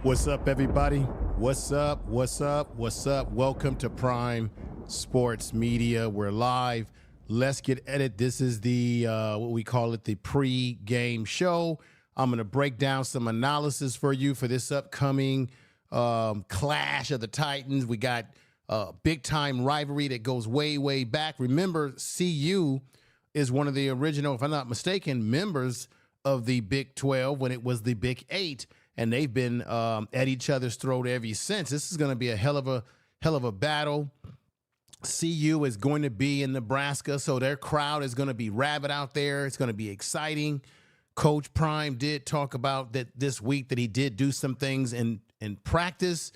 What's up, everybody? What's up? What's up? What's up? Welcome to Prime Sports Media. We're live. Let's get at it. This is the what we call it, the pre-game show. I'm going to break down some analysis for you for this upcoming clash of the Titans. We got a big-time rivalry that goes way, way back. Remember, CU is one of the original, if I'm not mistaken, members of the Big 12 when it was the Big 8. And they've been at each other's throat ever since. This is going to be a hell of a battle. CU is going to be in Nebraska, so their crowd is going to be rabid out there. It's going to be exciting. Coach Prime did talk about that this week, that he did do some things in practice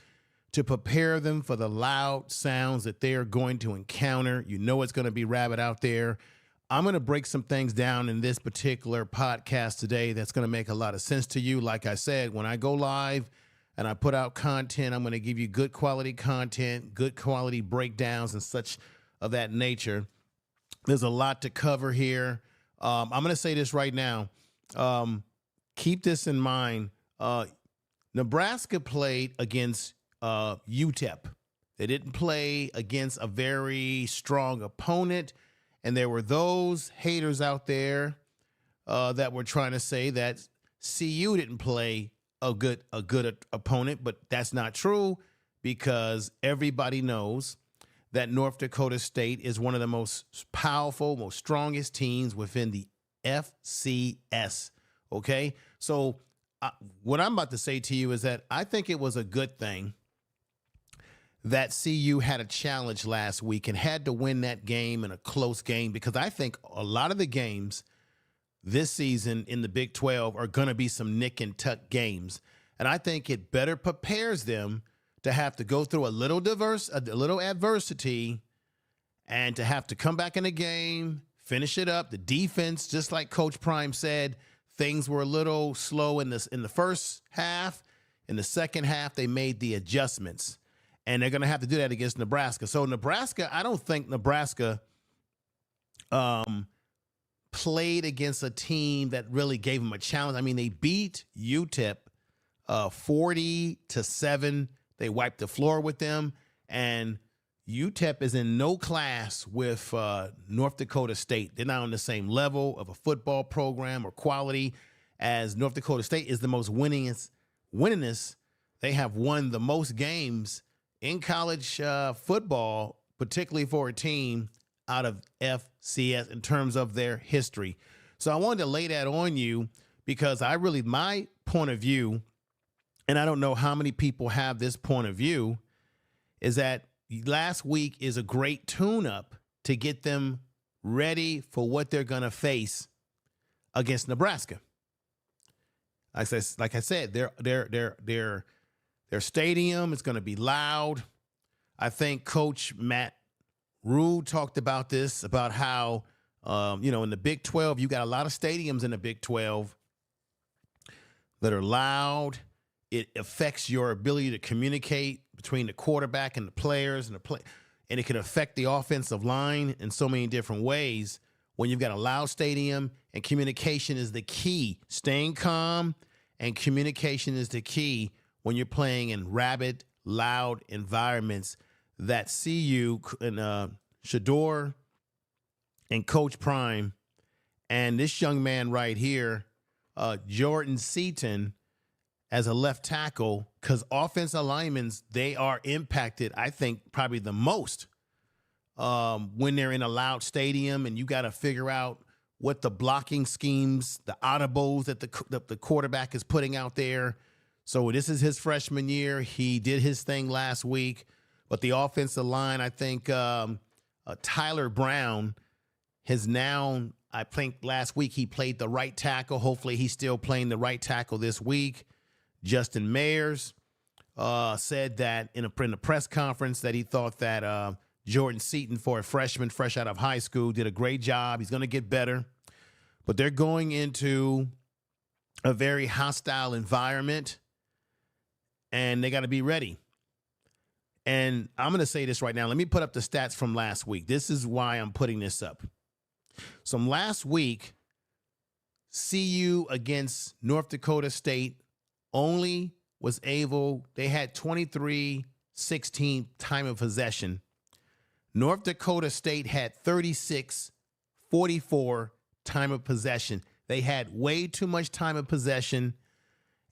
to prepare them for the loud sounds that they are going to encounter. You know it's going to be rabid out there. I'm going to break some things down in this particular podcast today that's going to make a lot of sense to you. Like I said, when I go live and I put out content, I'm going to give you good quality content, good quality breakdowns and such of that nature. There's a lot to cover here. I'm going to say this right now. Keep this in mind. Nebraska played against UTEP. They didn't play against a very strong opponent. And there were those haters out there that were trying to say that CU didn't play a good opponent, but that's not true, because everybody knows that North Dakota State is one of the most powerful, most strongest teams within the FCS. Okay, so what I'm about to say to you is that I think it was a good thing that CU had a challenge last week and had to win that game in a close game, because I think a lot of the games this season in the Big 12 are going to be some nick and tuck games. And I think it better prepares them to have to go through a little adversity and to have to come back in the game, finish it up. The defense, just like Coach Prime said, things were a little slow in the first half. In the second half, they made the adjustments. And they're going to have to do that against Nebraska. So Nebraska, I don't think Nebraska played against a team that really gave them a challenge. I mean, they beat UTEP 40-7. They wiped the floor with them. And UTEP is in no class with North Dakota State. They're not on the same level of a football program or quality as North Dakota State is the most winningest. They have won the most games in college football, particularly for a team out of FCS in terms of their history. So I wanted to lay that on you because my point of view, and I don't know how many people have this point of view, is that last week is a great tune-up to get them ready for what they're going to face against Nebraska. Like I said, their stadium is going to be loud. I think Coach Matt Rhule talked about this, about how, in the Big 12, you got a lot of stadiums in the Big 12 that are loud. It affects your ability to communicate between the quarterback and the players and it can affect the offensive line in so many different ways when you've got a loud stadium, and communication is the key. Staying calm and communication is the key when you're playing in rabid, loud environments. That CU and Shador and Coach Prime and this young man right here, Jordan Seaton, as a left tackle, because offensive linemen, they are impacted, I think, probably the most when they're in a loud stadium, and you got to figure out what the blocking schemes, the audibles that the quarterback is putting out there. So this is his freshman year. He did his thing last week. But the offensive line, I think Tyler Brown has now, I think last week he played the right tackle. Hopefully he's still playing the right tackle this week. Justin Mayers said that in the press conference that he thought that Jordan Seaton, for a freshman fresh out of high school, did a great job. He's going to get better. But they're going into a very hostile environment, and they got to be ready. And I'm going to say this right now. Let me put up the stats from last week. This is why I'm putting this up. So last week, CU against North Dakota State only was able, they had 23-16 time of possession. North Dakota State had 36-44 time of possession. They had way too much time of possession,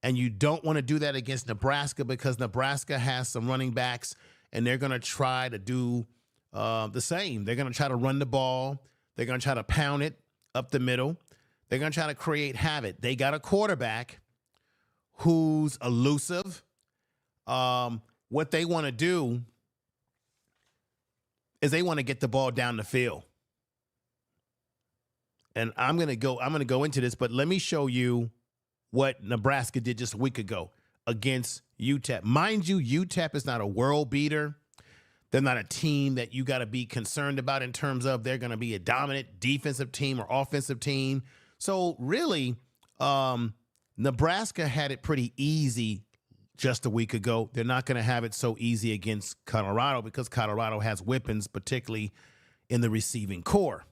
and you don't want to do that against Nebraska because Nebraska has some running backs, and they're going to try to do the same. They're going to try to run the ball. They're going to try to pound it up the middle. They're going to try to create havoc. They got a quarterback who's elusive. What they want to do is they want to get the ball down the field. And I'm going to go into this, but let me show you what Nebraska did just a week ago against UTEP. Mind you, UTEP is not a world beater. They're not a team that you got to be concerned about in terms of they're going to be a dominant defensive team or offensive team. So really, Nebraska had it pretty easy just a week ago. They're not going to have it so easy against Colorado because Colorado has weapons, particularly in the receiving core.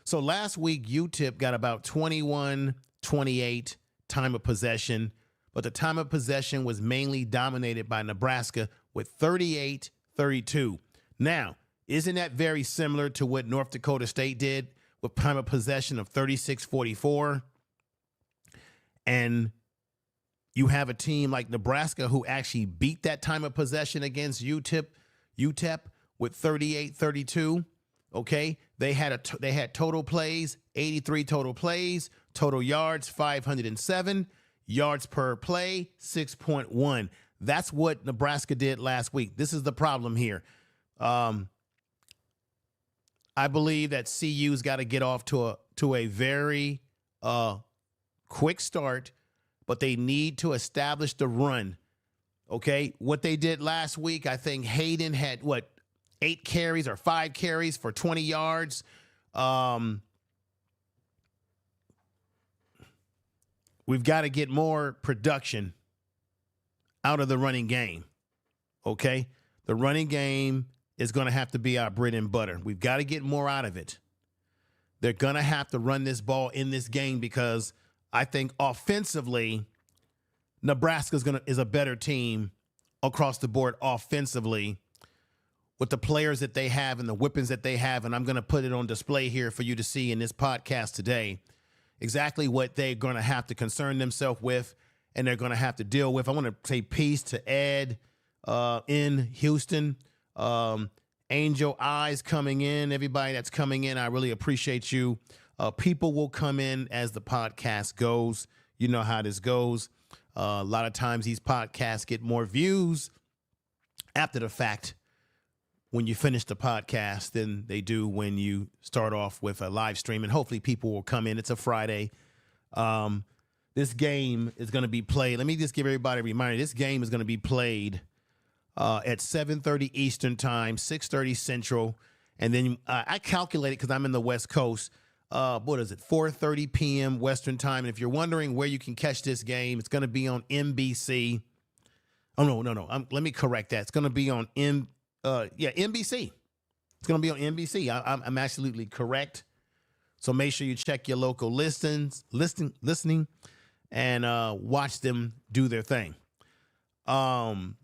So last week, UTEP got about 21-28 time of possession, but the time of possession was mainly dominated by Nebraska with 38-32. Now, isn't that very similar to what North Dakota State did with time of possession of 36-44? And you have a team like Nebraska who actually beat that time of possession against UTEP with 38-32. Okay, they had total plays, 83 total plays, total yards 507, yards per play 6.1. That's what Nebraska did last week. This is the problem here. I believe that CU's got to get off to a very quick start, but they need to establish the run. Okay, what they did last week, I think Hayden had 8 carries or 5 carries for 20 yards. We've got to get more production out of the running game. Okay, the running game is going to have to be our bread and butter. We've got to get more out of it. They're going to have to run this ball in this game because I think offensively, Nebraska is a better team across the board offensively with the players that they have and the weapons that they have. And I'm going to put it on display here for you to see in this podcast today exactly what they're going to have to concern themselves with and they're going to have to deal with. I want to say peace to Ed in Houston. Angel Eyes coming in. Everybody that's coming in, I really appreciate you. People will come in as the podcast goes. You know how this goes. A lot of times these podcasts get more views after the fact when you finish the podcast than they do when you start off with a live stream. And hopefully people will come in. It's a Friday. This game is going to be played. Let me just give everybody a reminder. This game is going to be played at 7:30 Eastern time, 6:30 Central. And then I calculated because I'm in the West Coast. What is it? 4:30 p.m. Western time. And if you're wondering where you can catch this game, it's going to be on NBC. Oh, no. Let me correct that. It's going to be on NBC. It's going to be on NBC. I'm absolutely correct. So make sure you check your local listening, and watch them do their thing. I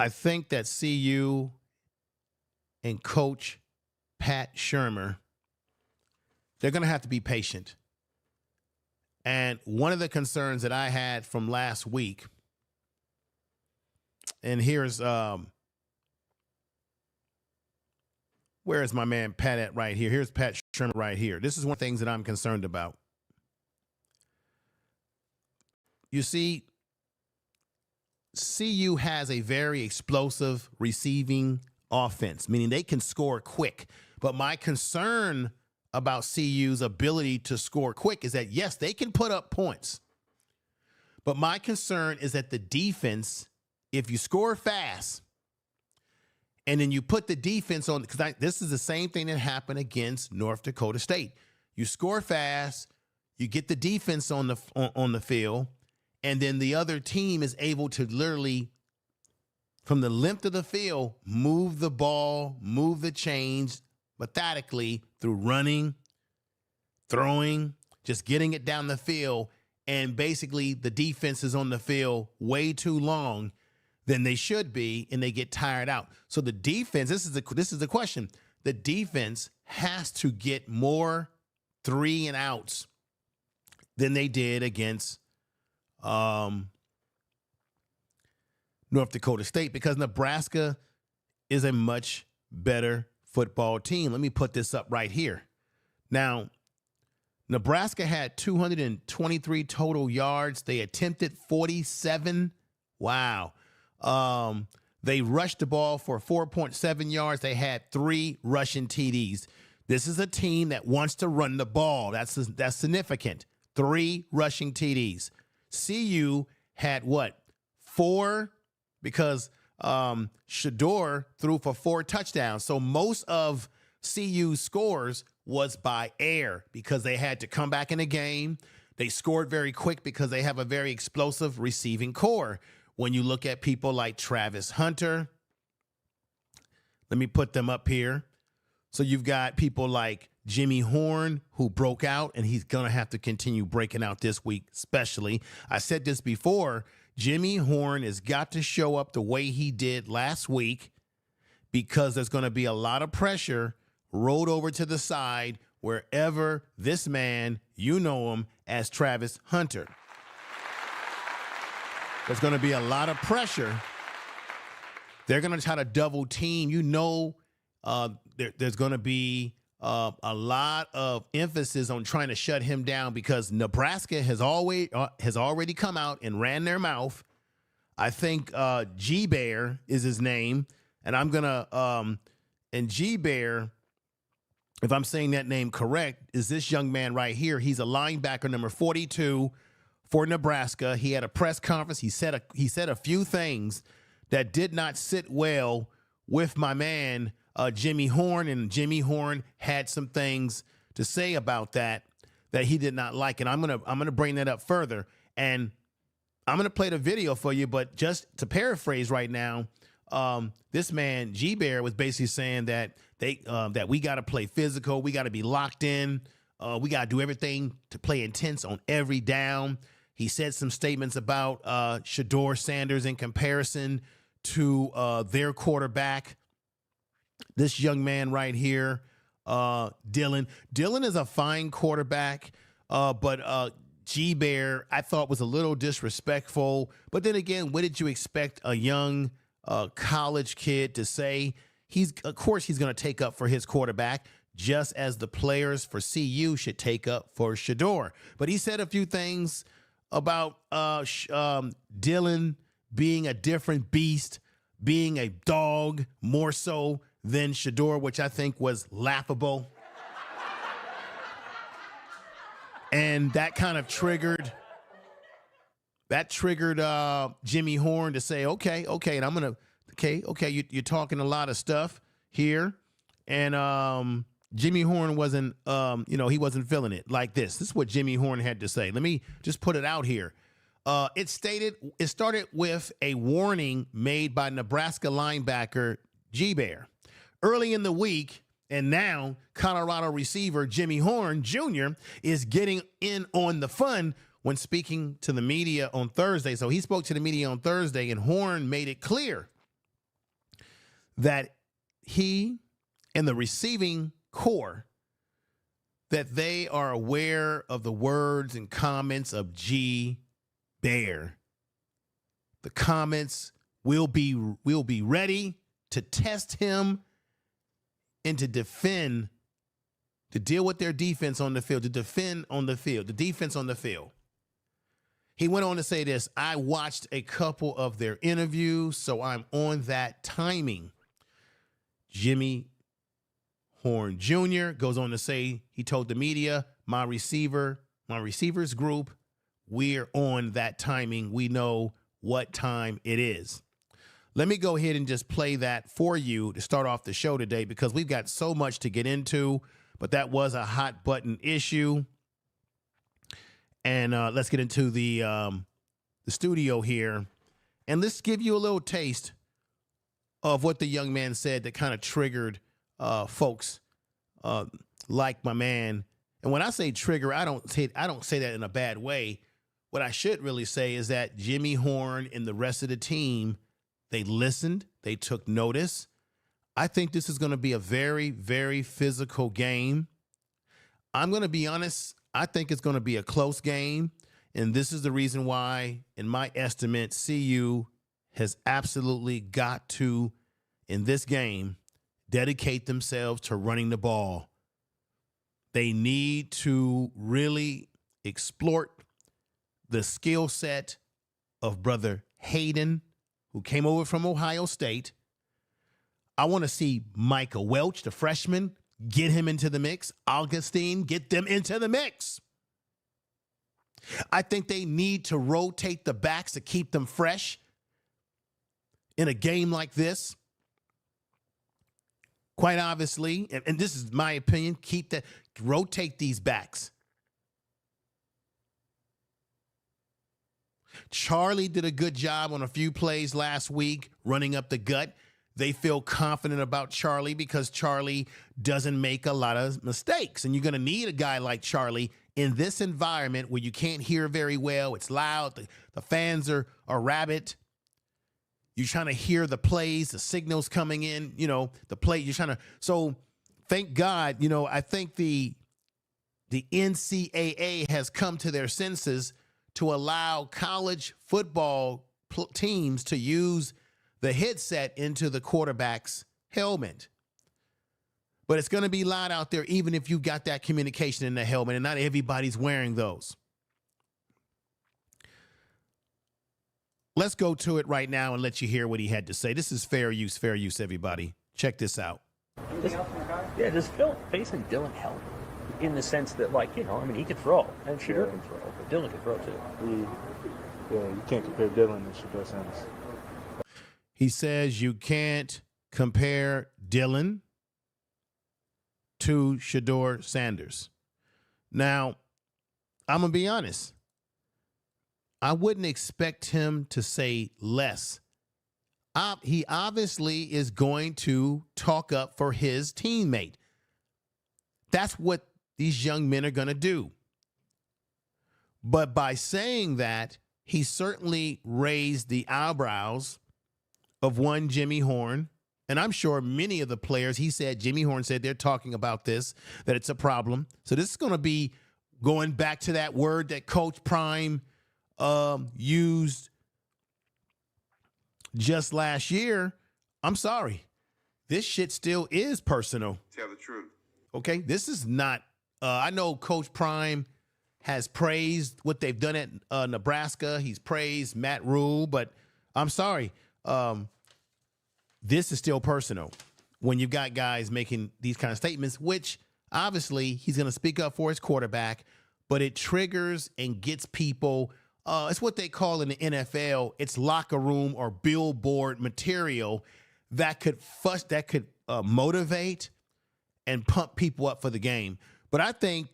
think that CU and Coach Pat Shermer, they're going to have to be patient. And one of the concerns that I had from last week, and here's where is my man Pat at right here? Here's Pat Shermer right here. This is one of the things that I'm concerned about. You see, CU has a very explosive receiving offense, meaning they can score quick. But my concern about CU's ability to score quick is that, yes, they can put up points. But my concern is that the defense, if you score fast and then you put the defense on, because this is the same thing that happened against North Dakota State. You score fast, you get the defense on the field, and then the other team is able to literally, from the length of the field, move the ball, move the chains methodically through running, throwing, just getting it down the field. and basically the defense is on the field way too long than they should be, and they get tired out. So the defense, this is the question. The defense has to get more 3-and-outs than they did against North Dakota State, because Nebraska is a much better football team. Let me put this up right here. Now, Nebraska had 223 total yards. They attempted 47. Wow. They rushed the ball for 4.7 yards. They had 3 rushing TDs. This is a team that wants to run the ball. That's significant. 3 rushing TDs. CU had what? 4, because Shedeur threw for 4 touchdowns. So most of CU's scores was by air because they had to come back in the game. They scored very quick because they have a very explosive receiving core. When you look at people like Travis Hunter, let me put them up here. So you've got people like Jimmy Horn, who broke out, and he's going to have to continue breaking out this week, especially. I said this before, Jimmy Horn has got to show up the way he did last week, because there's going to be a lot of pressure rolled over to the side wherever this man, you know him as Travis Hunter. There's going to be a lot of pressure. They're going to try to double team. You know, there's going to be a lot of emphasis on trying to shut him down, because Nebraska has already come out and ran their mouth. I think G-Bear is his name, and I'm going to and G-Bear, if I'm saying that name correct, is this young man right here. He's a linebacker, number 42 for Nebraska. He had a press conference. He said a few things that did not sit well with my man Jimmy Horn, and Jimmy Horn had some things to say about that he did not like, and I'm gonna bring that up further, and I'm gonna play the video for you. But just to paraphrase right now, this man G-Bear was basically saying that that we got to play physical, we got to be locked in, we got to do everything to play intense on every down. He said some statements about Deion Sanders in comparison to their quarterback. This young man right here, Dylan. Dylan is a fine quarterback, but G-Bear, I thought, was a little disrespectful. But then again, what did you expect a young college kid to say? Of course, he's going to take up for his quarterback, just as the players for CU should take up for Shedeur. But he said a few things about Dylan being a different beast, being a dog more so than Shedeur, which I think was laughable. And that kind of triggered Jimmy Horn to say, okay, and I'm gonna, you're talking a lot of stuff here, and Jimmy Horn wasn't, he wasn't feeling it like this. This is what Jimmy Horn had to say. Let me just put it out here. It started with a warning made by Nebraska linebacker G-Bear early in the week, and now Colorado receiver Jimmy Horn Jr. is getting in on the fun when speaking to the media on Thursday. So he spoke to the media on Thursday, and Horn made it clear that he and the receiving core, that they are aware of the words and comments of G-Bear. The comments will be ready to test him and to defend, to deal with their defense on the field, to defend on the field, the defense on the field. He went on to say this: I watched a couple of their interviews, so I'm on that timing. Jimmy Horn Jr. goes on to say, he told the media, my receivers group, we're on that timing. We know what time it is. Let me go ahead and just play that for you to start off the show today, because we've got so much to get into, but that was a hot button issue. And let's get into the studio here, and let's give you a little taste of what the young man said that kind of triggered folks like my man. And when I say trigger, I don't say that in a bad way. what I should really say is that Jimmy Horn and the rest of the team, they listened, they took notice. I think this is going to be a very, very physical game. I'm going to be honest, I think it's going to be a close game, and this is the reason why, in my estimate, CU has absolutely got to, in this game, dedicate themselves to running the ball. They need to really exploit the skill set of brother Hayden, who came over from Ohio State. I want to see Micah Welch, the freshman, get him into the mix. Augustine, get them into the mix. I think they need to rotate the backs to keep them fresh in a game like this. Quite obviously, and this is my opinion, rotate these backs. Charlie did a good job on a few plays last week running up the gut. They feel confident about Charlie because Charlie doesn't make a lot of mistakes. And you're going to need a guy like Charlie in this environment where you can't hear very well. It's loud. The fans are rabid. You're trying to hear the plays, the signals coming in, the play. You're trying to. So thank God, I think the NCAA has come to their senses to allow college football teams to use the headset into the quarterback's helmet. But it's going to be loud out there, even if you got that communication in the helmet, and not everybody's wearing those. Let's go to it right now and let you hear what he had to say. This is fair use, everybody. Check this out. Does facing Dillon help? In the sense that, he could throw, and Shedeur can throw, but Dillon can throw too. You can't compare Dillon and Shedeur Sanders. He says you can't compare Dillon to Shedeur Sanders. Now, I'm going to be honest. I wouldn't expect him to say less. He obviously is going to talk up for his teammate. That's what these young men are going to do. But by saying that, he certainly raised the eyebrows of one Jimmy Horn. And I'm sure many of the players, Jimmy Horn said they're talking about this, that it's a problem. So this is going to be going back to that word that Coach Prime used just last year. I'm sorry. This shit still is personal. Tell the truth. Okay, this is not, I know Coach Prime has praised what they've done at Nebraska. He's praised Matt Rhule, but I'm sorry. This is still personal when you've got guys making these kind of statements, which obviously he's going to speak up for his quarterback, but it triggers and gets people. It's what they call in the NFL. It's locker room or billboard material that could motivate and pump people up for the game. But I think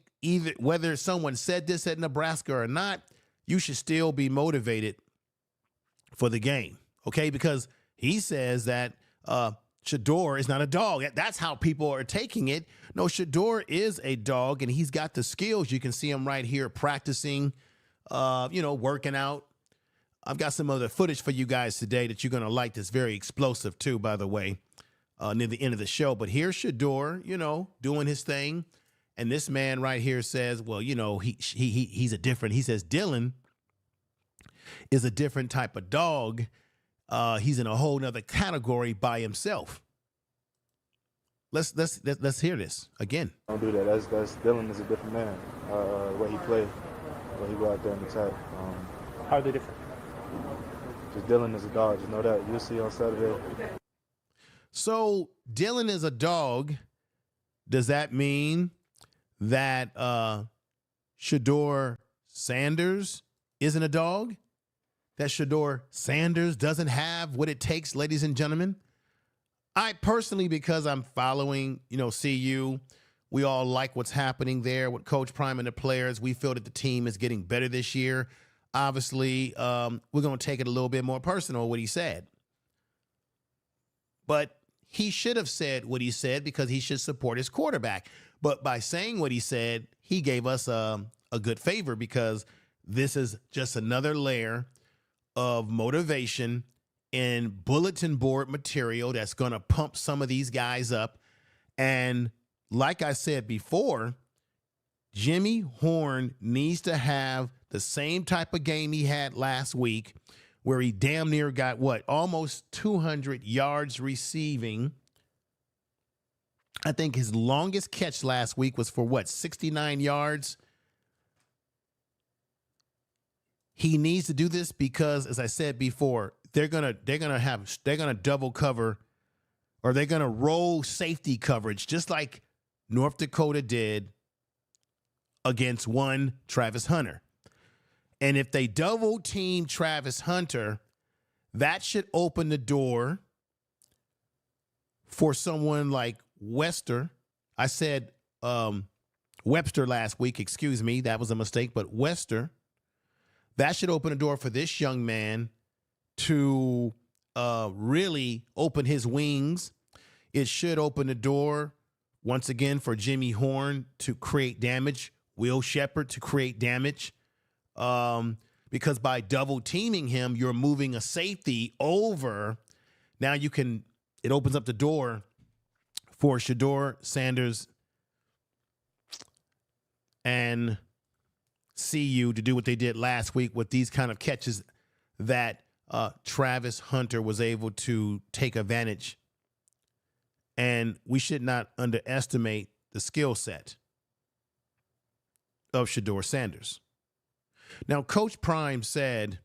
whether someone said this at Nebraska or not, you should still be motivated for the game, okay? Because he says that Shedeur is not a dog. That's how people are taking it. No, Shedeur is a dog, and he's got the skills. You can see him right here practicing, working out. I've got some other footage for you guys today that you're going to like. That's very explosive too, by the way, near the end of the show. But here's Shedeur, doing his thing. And this man right here says, well, he's a different. He says Dillon is a different type of dog. He's in a whole nother category by himself. Let's hear this again. Don't do that. That's Dillon is a different man. What he played, what he go out there and attack. How are they different? Just Dillon is a dog. Just know that. You'll see on Saturday. So Dillon is a dog. Does that mean that Shedeur Sanders isn't a dog? That Shedeur Sanders doesn't have what it takes, ladies and gentlemen? I personally, because I'm following, CU, we all like what's happening there with Coach Prime and the players. We feel that the team is getting better this year. Obviously, we're going to take it a little bit more personal, what he said. But he should have said what he said because he should support his quarterback. But by saying what he said, he gave us a good favor because this is just another layer of motivation and bulletin board material that's going to pump some of these guys up. And like I said before, Jimmy Horn needs to have the same type of game he had last week, where he damn near got almost 200 yards receiving. I think his longest catch last week was for 69 yards. He needs to do this because, as I said before, they're gonna double cover, or they're gonna roll safety coverage just like North Dakota did against one Travis Hunter. And if they double team Travis Hunter, that should open the door for someone like Webster. I said Webster last week, excuse me, that was a mistake, but Webster. That should open the door for this young man to really open his wings. It should open the door once again for Jimmy Horn to create damage, Will Shepherd to create damage. Because by double teaming him, you're moving a safety over. Now it opens up the door for Deion Sanders and CU to do what they did last week with these kind of catches that Travis Hunter was able to take advantage. And we should not underestimate the skill set of Deion Sanders. Now, Coach Prime said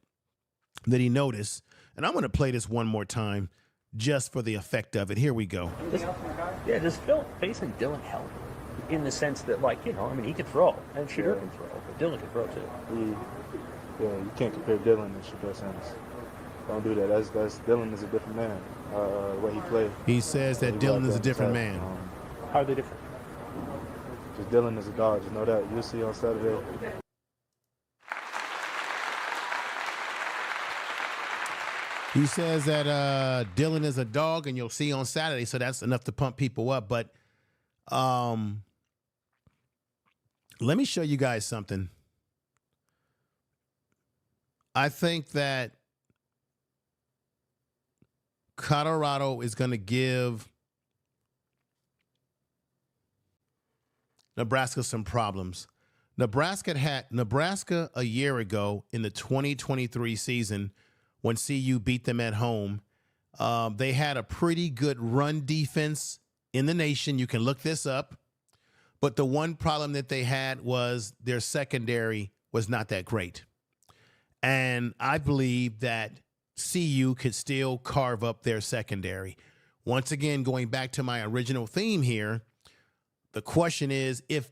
that he noticed, and I'm going to play this one more time just for the effect of it. Here we go. Does Phil basically Dylan help in the sense that, he can throw, and Shedeur can throw, but Dylan can throw too. You can't compare Dylan to Deion Sanders. Don't do that. That's Dylan is a different man. The way he plays. He says that Dylan is a different man. How are they different? Just Dylan is a dog. Just know that. You'll see on Saturday. He says that Dylan is a dog, and you'll see on Saturday. So that's enough to pump people up. But let me show you guys something. I think that Colorado is going to give Nebraska some problems. Nebraska a year ago in the 2023 season, when CU beat them at home, they had a pretty good run defense in the nation. You can look this up. But the one problem that they had was their secondary was not that great. And I believe that CU could still carve up their secondary. Once again, going back to my original theme here, the question is, if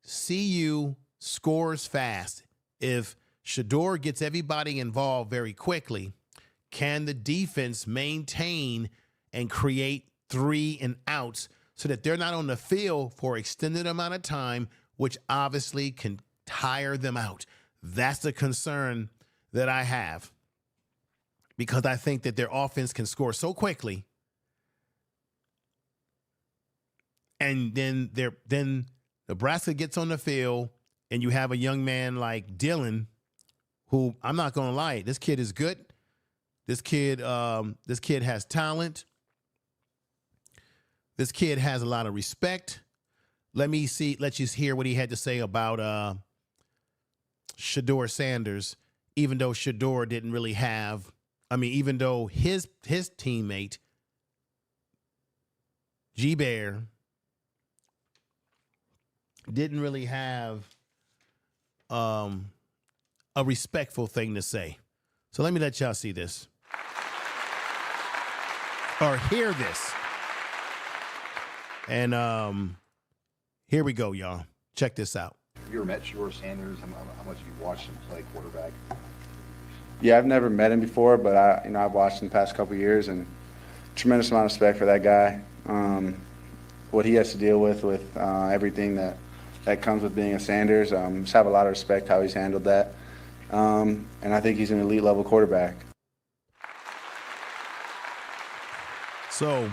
CU scores fast, if Shedeur gets everybody involved very quickly, can the defense maintain and create 3 and outs so that they're not on the field for an extended amount of time, which obviously can tire them out? That's the concern that I have, because I think that their offense can score so quickly, and then Nebraska gets on the field, and you have a young man like Dylan, who, I'm not going to lie, this kid is good. This kid has talent. This kid has a lot of respect. Let's just hear what he had to say about Deion Sanders, even though Shedeur didn't really have, even though his teammate, G-Bear, didn't really have a respectful thing to say. So let me let y'all see this. Or hear this. And here we go, y'all. Check this out. You ever met Deion Sanders? How much have you watched him play quarterback? Yeah, I've never met him before, but I've watched him the past couple of years, and tremendous amount of respect for that guy. What he has to deal with everything that comes with being a Sanders. Just have a lot of respect how he's handled that, and I think he's an elite level quarterback. So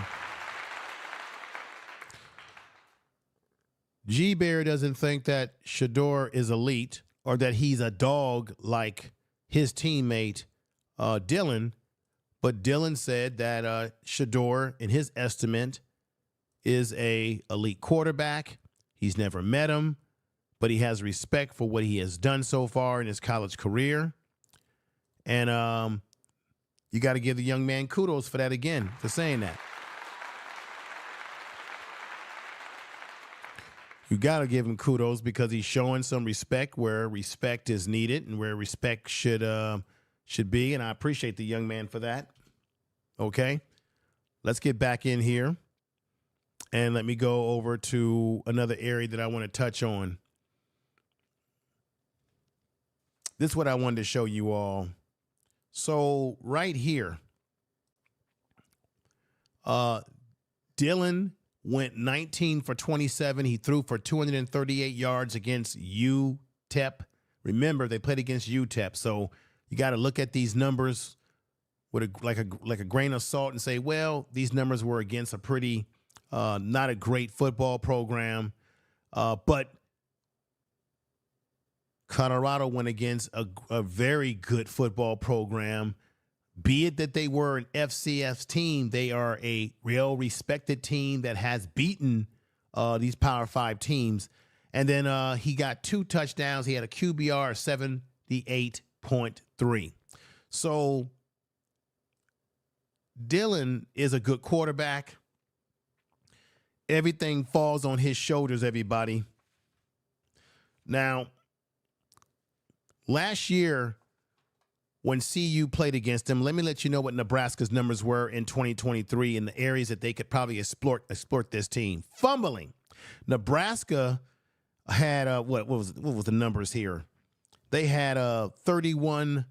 G-Bear doesn't think that Shedeur is elite. or that he's a dog like his teammate Dylan, but Dylan said that Shedeur, in his estimate, is a elite quarterback. He's never met him, but he has respect for what he has done so far in his college career. And you got to give the young man kudos for that again, for saying that. You got to give him kudos because he's showing some respect where respect is needed and where respect should be. And I appreciate the young man for that. Okay, let's get back in here. And let me go over to another area that I want to touch on. This is what I wanted to show you all. So right here, Dylan went 19 for 27. He threw for 238 yards against UTEP. Remember, they played against UTEP. So you got to look at these numbers with like a grain of salt and say, well, these numbers were against a pretty not a great football program, but Colorado went against a very good football program. Be it that they were an FCS team, they are a real respected team that has beaten these Power 5 teams. And then he got 2 touchdowns. He had a QBR of 78.3. So Dylan is a good quarterback. Everything falls on his shoulders, everybody. Now, last year, when CU played against them, let me let you know what Nebraska's numbers were in 2023 in the areas that they could probably exploit this team. Fumbling. Nebraska had what was the numbers here? They had 31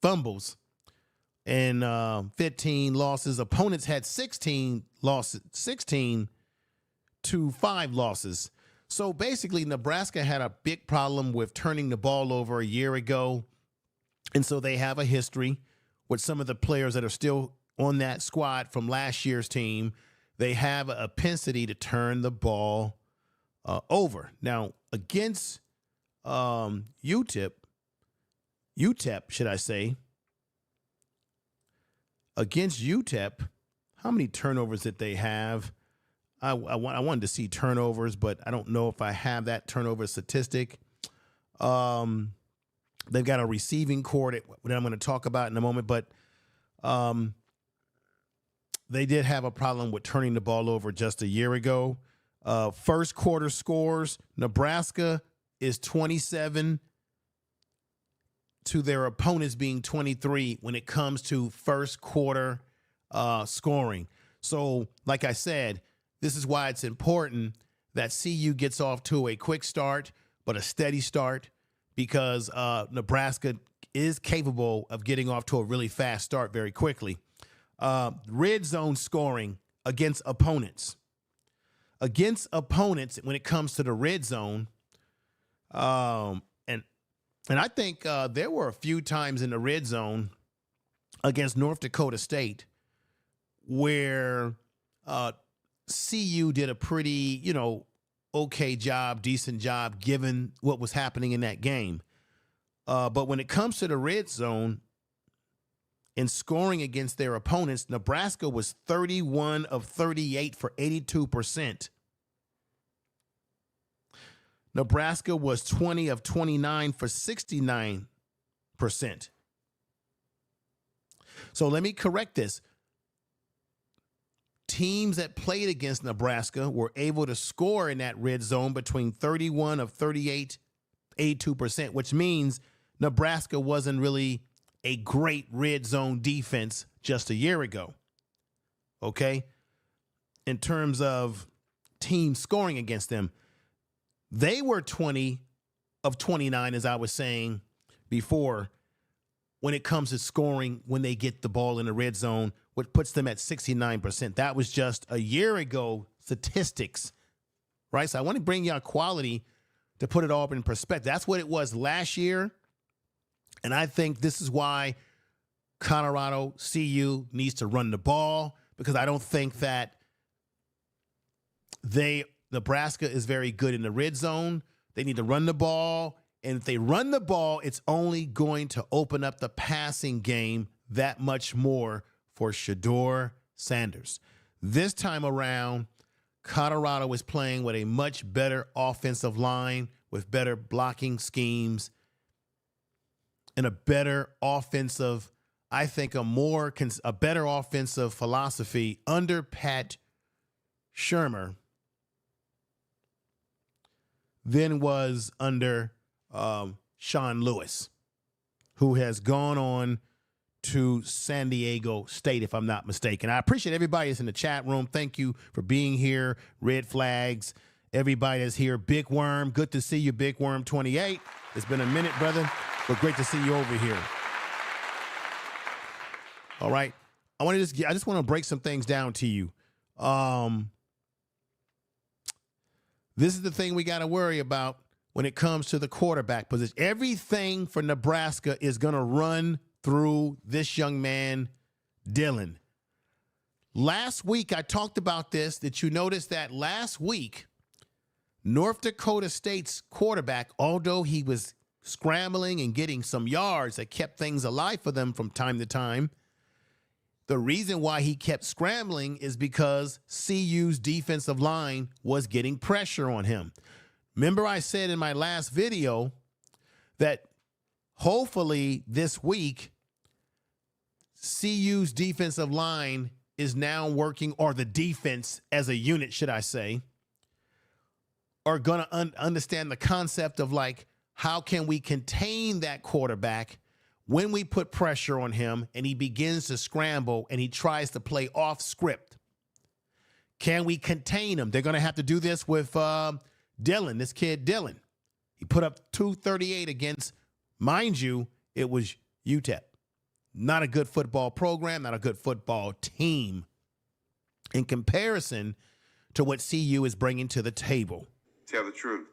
fumbles and 15 losses. Opponents had 16 losses, 16 to 5 losses. So basically, Nebraska had a big problem with turning the ball over a year ago. And so they have a history with some of the players that are still on that squad from last year's team. They have a propensity to turn the ball over. Now, against UTEP, should I say, against UTEP, how many turnovers did they have? I wanted to see turnovers, but I don't know if I have that turnover statistic. They've got a receiving core that I'm going to talk about in a moment, but they did have a problem with turning the ball over just a year ago. First quarter scores, Nebraska is 27 to their opponents being 23 when it comes to first quarter scoring. So, like I said, this is why it's important that CU gets off to a quick start, but a steady start, because Nebraska is capable of getting off to a really fast start very quickly. Red zone scoring against opponents. Against opponents, when it comes to the red zone, and I think there were a few times in the red zone against North Dakota State where CU did a pretty, okay job, decent job, given what was happening in that game. But when it comes to the red zone in scoring against their opponents, Nebraska was 31 of 38 for 82%. Nebraska was 20 of 29 for 69%. So let me correct this. Teams that played against Nebraska were able to score in that red zone between 31 of 38, 82%, which means Nebraska wasn't really a great red zone defense just a year ago. Okay? In terms of teams scoring against them, they were 20 of 29, as I was saying before, when it comes to scoring when they get the ball in the red zone, which puts them at 69%. That was just a year ago statistics, right? So I want to bring y'all quality to put it all in perspective. That's what it was last year. And I think this is why Colorado, CU needs to run the ball, because I don't think that Nebraska is very good in the red zone. They need to run the ball. And if they run the ball, it's only going to open up the passing game that much more for Deion Sanders. This time around, Colorado is playing with a much better offensive line, with better blocking schemes, and a better offensive, I think a better offensive philosophy under Pat Shermer than was under Sean Lewis, who has gone on to San Diego State, if I'm not mistaken. I appreciate everybody that's in the chat room. Thank you for being here. Red Flags, everybody that's here. Big Worm, good to see you, Big Worm 28. It's been a minute, brother, but great to see you over here. All right. I just want to break some things down to you. This is the thing we got to worry about when it comes to the quarterback position. Everything for Nebraska is going to run through this young man, Deion. Last week, I talked about this, that you noticed that last week, North Dakota State's quarterback, although he was scrambling and getting some yards that kept things alive for them from time to time, the reason why he kept scrambling is because CU's defensive line was getting pressure on him. Remember I said in my last video that hopefully this week, CU's defensive line is now working, or the defense as a unit, should I say, are going to understand the concept of, like, how can we contain that quarterback when we put pressure on him and he begins to scramble and he tries to play off script? Can we contain him? They're going to have to do this with Deion, this kid Deion. He put up 238 against, mind you, it was UTEP. Not a good football program, not a good football team in comparison to what CU is bringing to the table. Tell the truth.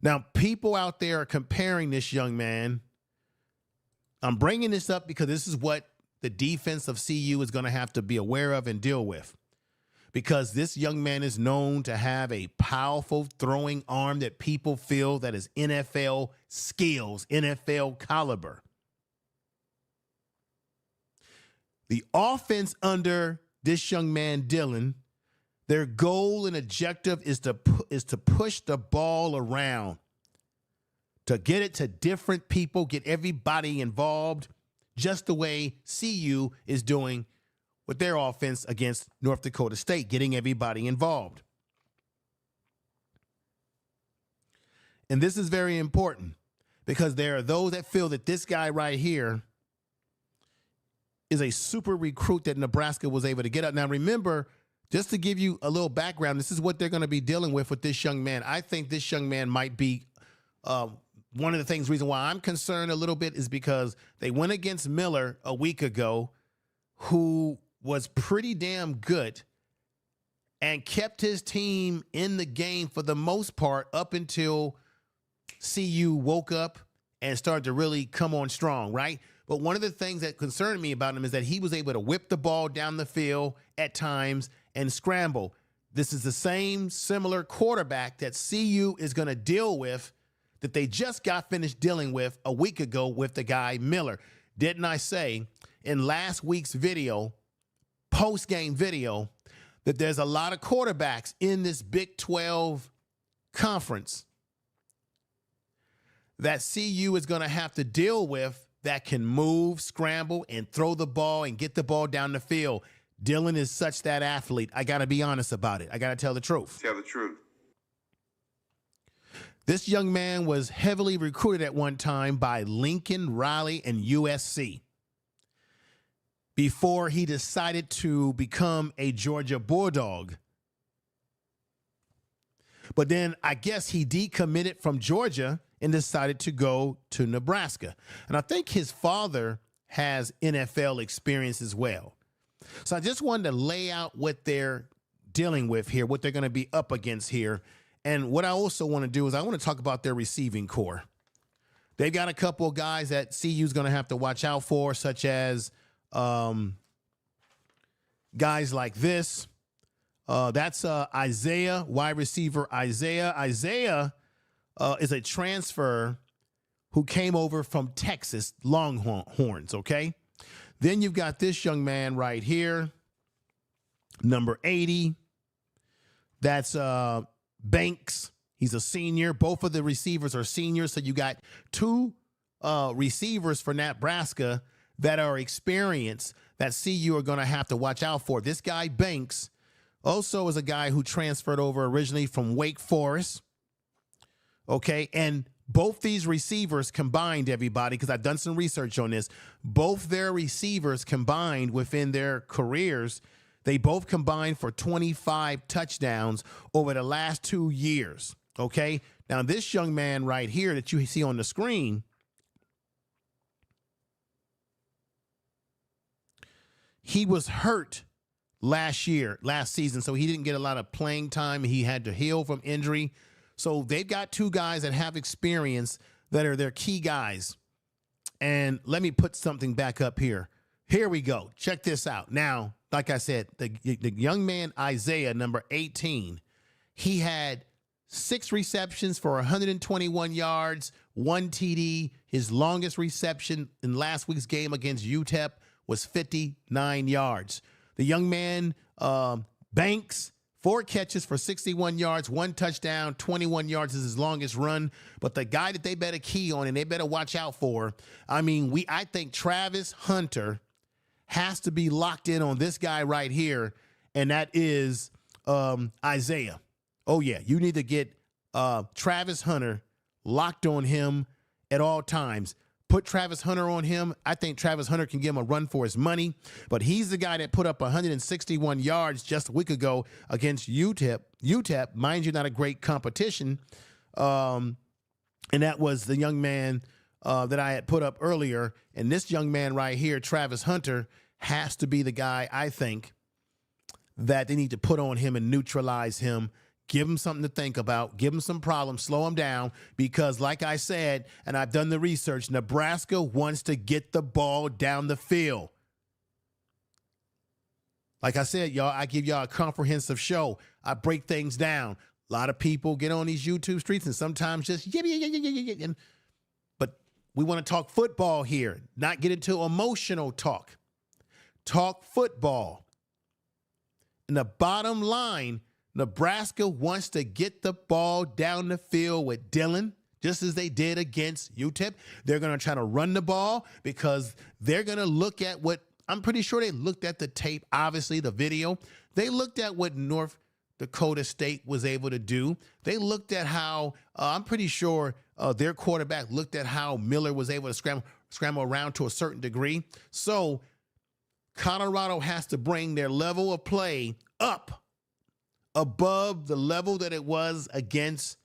Now, people out there are comparing this young man. I'm bringing this up because this is what the defense of CU is going to have to be aware of and deal with. Because this young man is known to have a powerful throwing arm that people feel that is NFL skills, NFL caliber. The offense under this young man, Deion, their goal and objective is to push the ball around, to get it to different people, get everybody involved, just the way CU is doing with their offense against North Dakota State, getting everybody involved. And this is very important because there are those that feel that this guy right here is a super recruit that Nebraska was able to get up. Now, remember, just to give you a little background, this is what they're going to be dealing with this young man. I think this young man might be one of the things, reason why I'm concerned a little bit is because they went against Miller a week ago, who was pretty damn good and kept his team in the game for the most part up until CU woke up and started to really come on strong, right? But one of the things that concerned me about him is that he was able to whip the ball down the field at times and scramble. This is the same similar quarterback that CU is going to deal with, that they just got finished dealing with a week ago with the guy Miller. Didn't I say in last week's video, post-game video, that there's a lot of quarterbacks in this Big 12 conference that CU is going to have to deal with that can move, scramble, and throw the ball and get the ball down the field. Deion is such that athlete. I got to be honest about it. I got to tell the truth. Tell the truth. This young man was heavily recruited at one time by Lincoln, Riley, and USC before he decided to become a Georgia Bulldog. But then I guess he decommitted from Georgia and decided to go to Nebraska. And I think his father has NFL experience as well. So I just wanted to lay out what they're dealing with here, what they're going to be up against here. And what I also want to do is I want to talk about their receiving core. They've got a couple of guys that CU is going to have to watch out for, such as guys like this. That's Isaiah, wide receiver Isaiah. Isaiah is a transfer who came over from Texas Longhorns, okay? Then you've got this young man right here, number 80. That's Banks. He's a senior. Both of the receivers are seniors, so you got two receivers for Nebraska that are experienced that CU are going to have to watch out for. This guy, Banks, also is a guy who transferred over originally from Wake Forest, okay? And both these receivers combined, everybody, because I've done some research on this, both their receivers combined within their careers, they both combined for 25 touchdowns over the last 2 years, okay? Now, this young man right here that you see on the screen, he was hurt last season, so he didn't get a lot of playing time. He had to heal from injury. So they've got two guys that have experience that are their key guys. And let me put something back up here. Here we go. Check this out. Now, like I said, the young man, Isaiah, number 18, he had 6 receptions for 121 yards, 1 TD. His longest reception in last week's game against UTEP was 59 yards. The young man, Banks, 4 catches for 61 yards, 1 touchdown, 21 yards is his longest run. But the guy that they better key on and they better watch out for, I think Travis Hunter has to be locked in on this guy right here, and that is Isaiah. Oh, yeah, you need to get Travis Hunter locked on him at all times. Put Travis Hunter on him. I think Travis Hunter can give him a run for his money, but he's the guy that put up 161 yards just a week ago against UTEP. UTEP, mind you, not a great competition, and that was the young man that I had put up earlier. And this young man right here, Travis Hunter, has to be the guy, I think, that they need to put on him and neutralize him. Give him something to think about. Give him some problems. Slow him down because, like I said, and I've done the research, Nebraska wants to get the ball down the field. Like I said, y'all, I give y'all a comprehensive show. I break things down. A lot of people get on these YouTube streets and sometimes just, but we want to talk football here, not get into emotional talk. Talk football. And the bottom line, Nebraska wants to get the ball down the field with Dillon, just as they did against UTEP. They're going to try to run the ball because they're going to look at what, I'm pretty sure they looked at the tape, obviously the video. They looked at what North Dakota State was able to do. They looked at how, I'm pretty sure their quarterback looked at how Miller was able to scramble around to a certain degree. So Colorado has to bring their level of play up above the level that it was against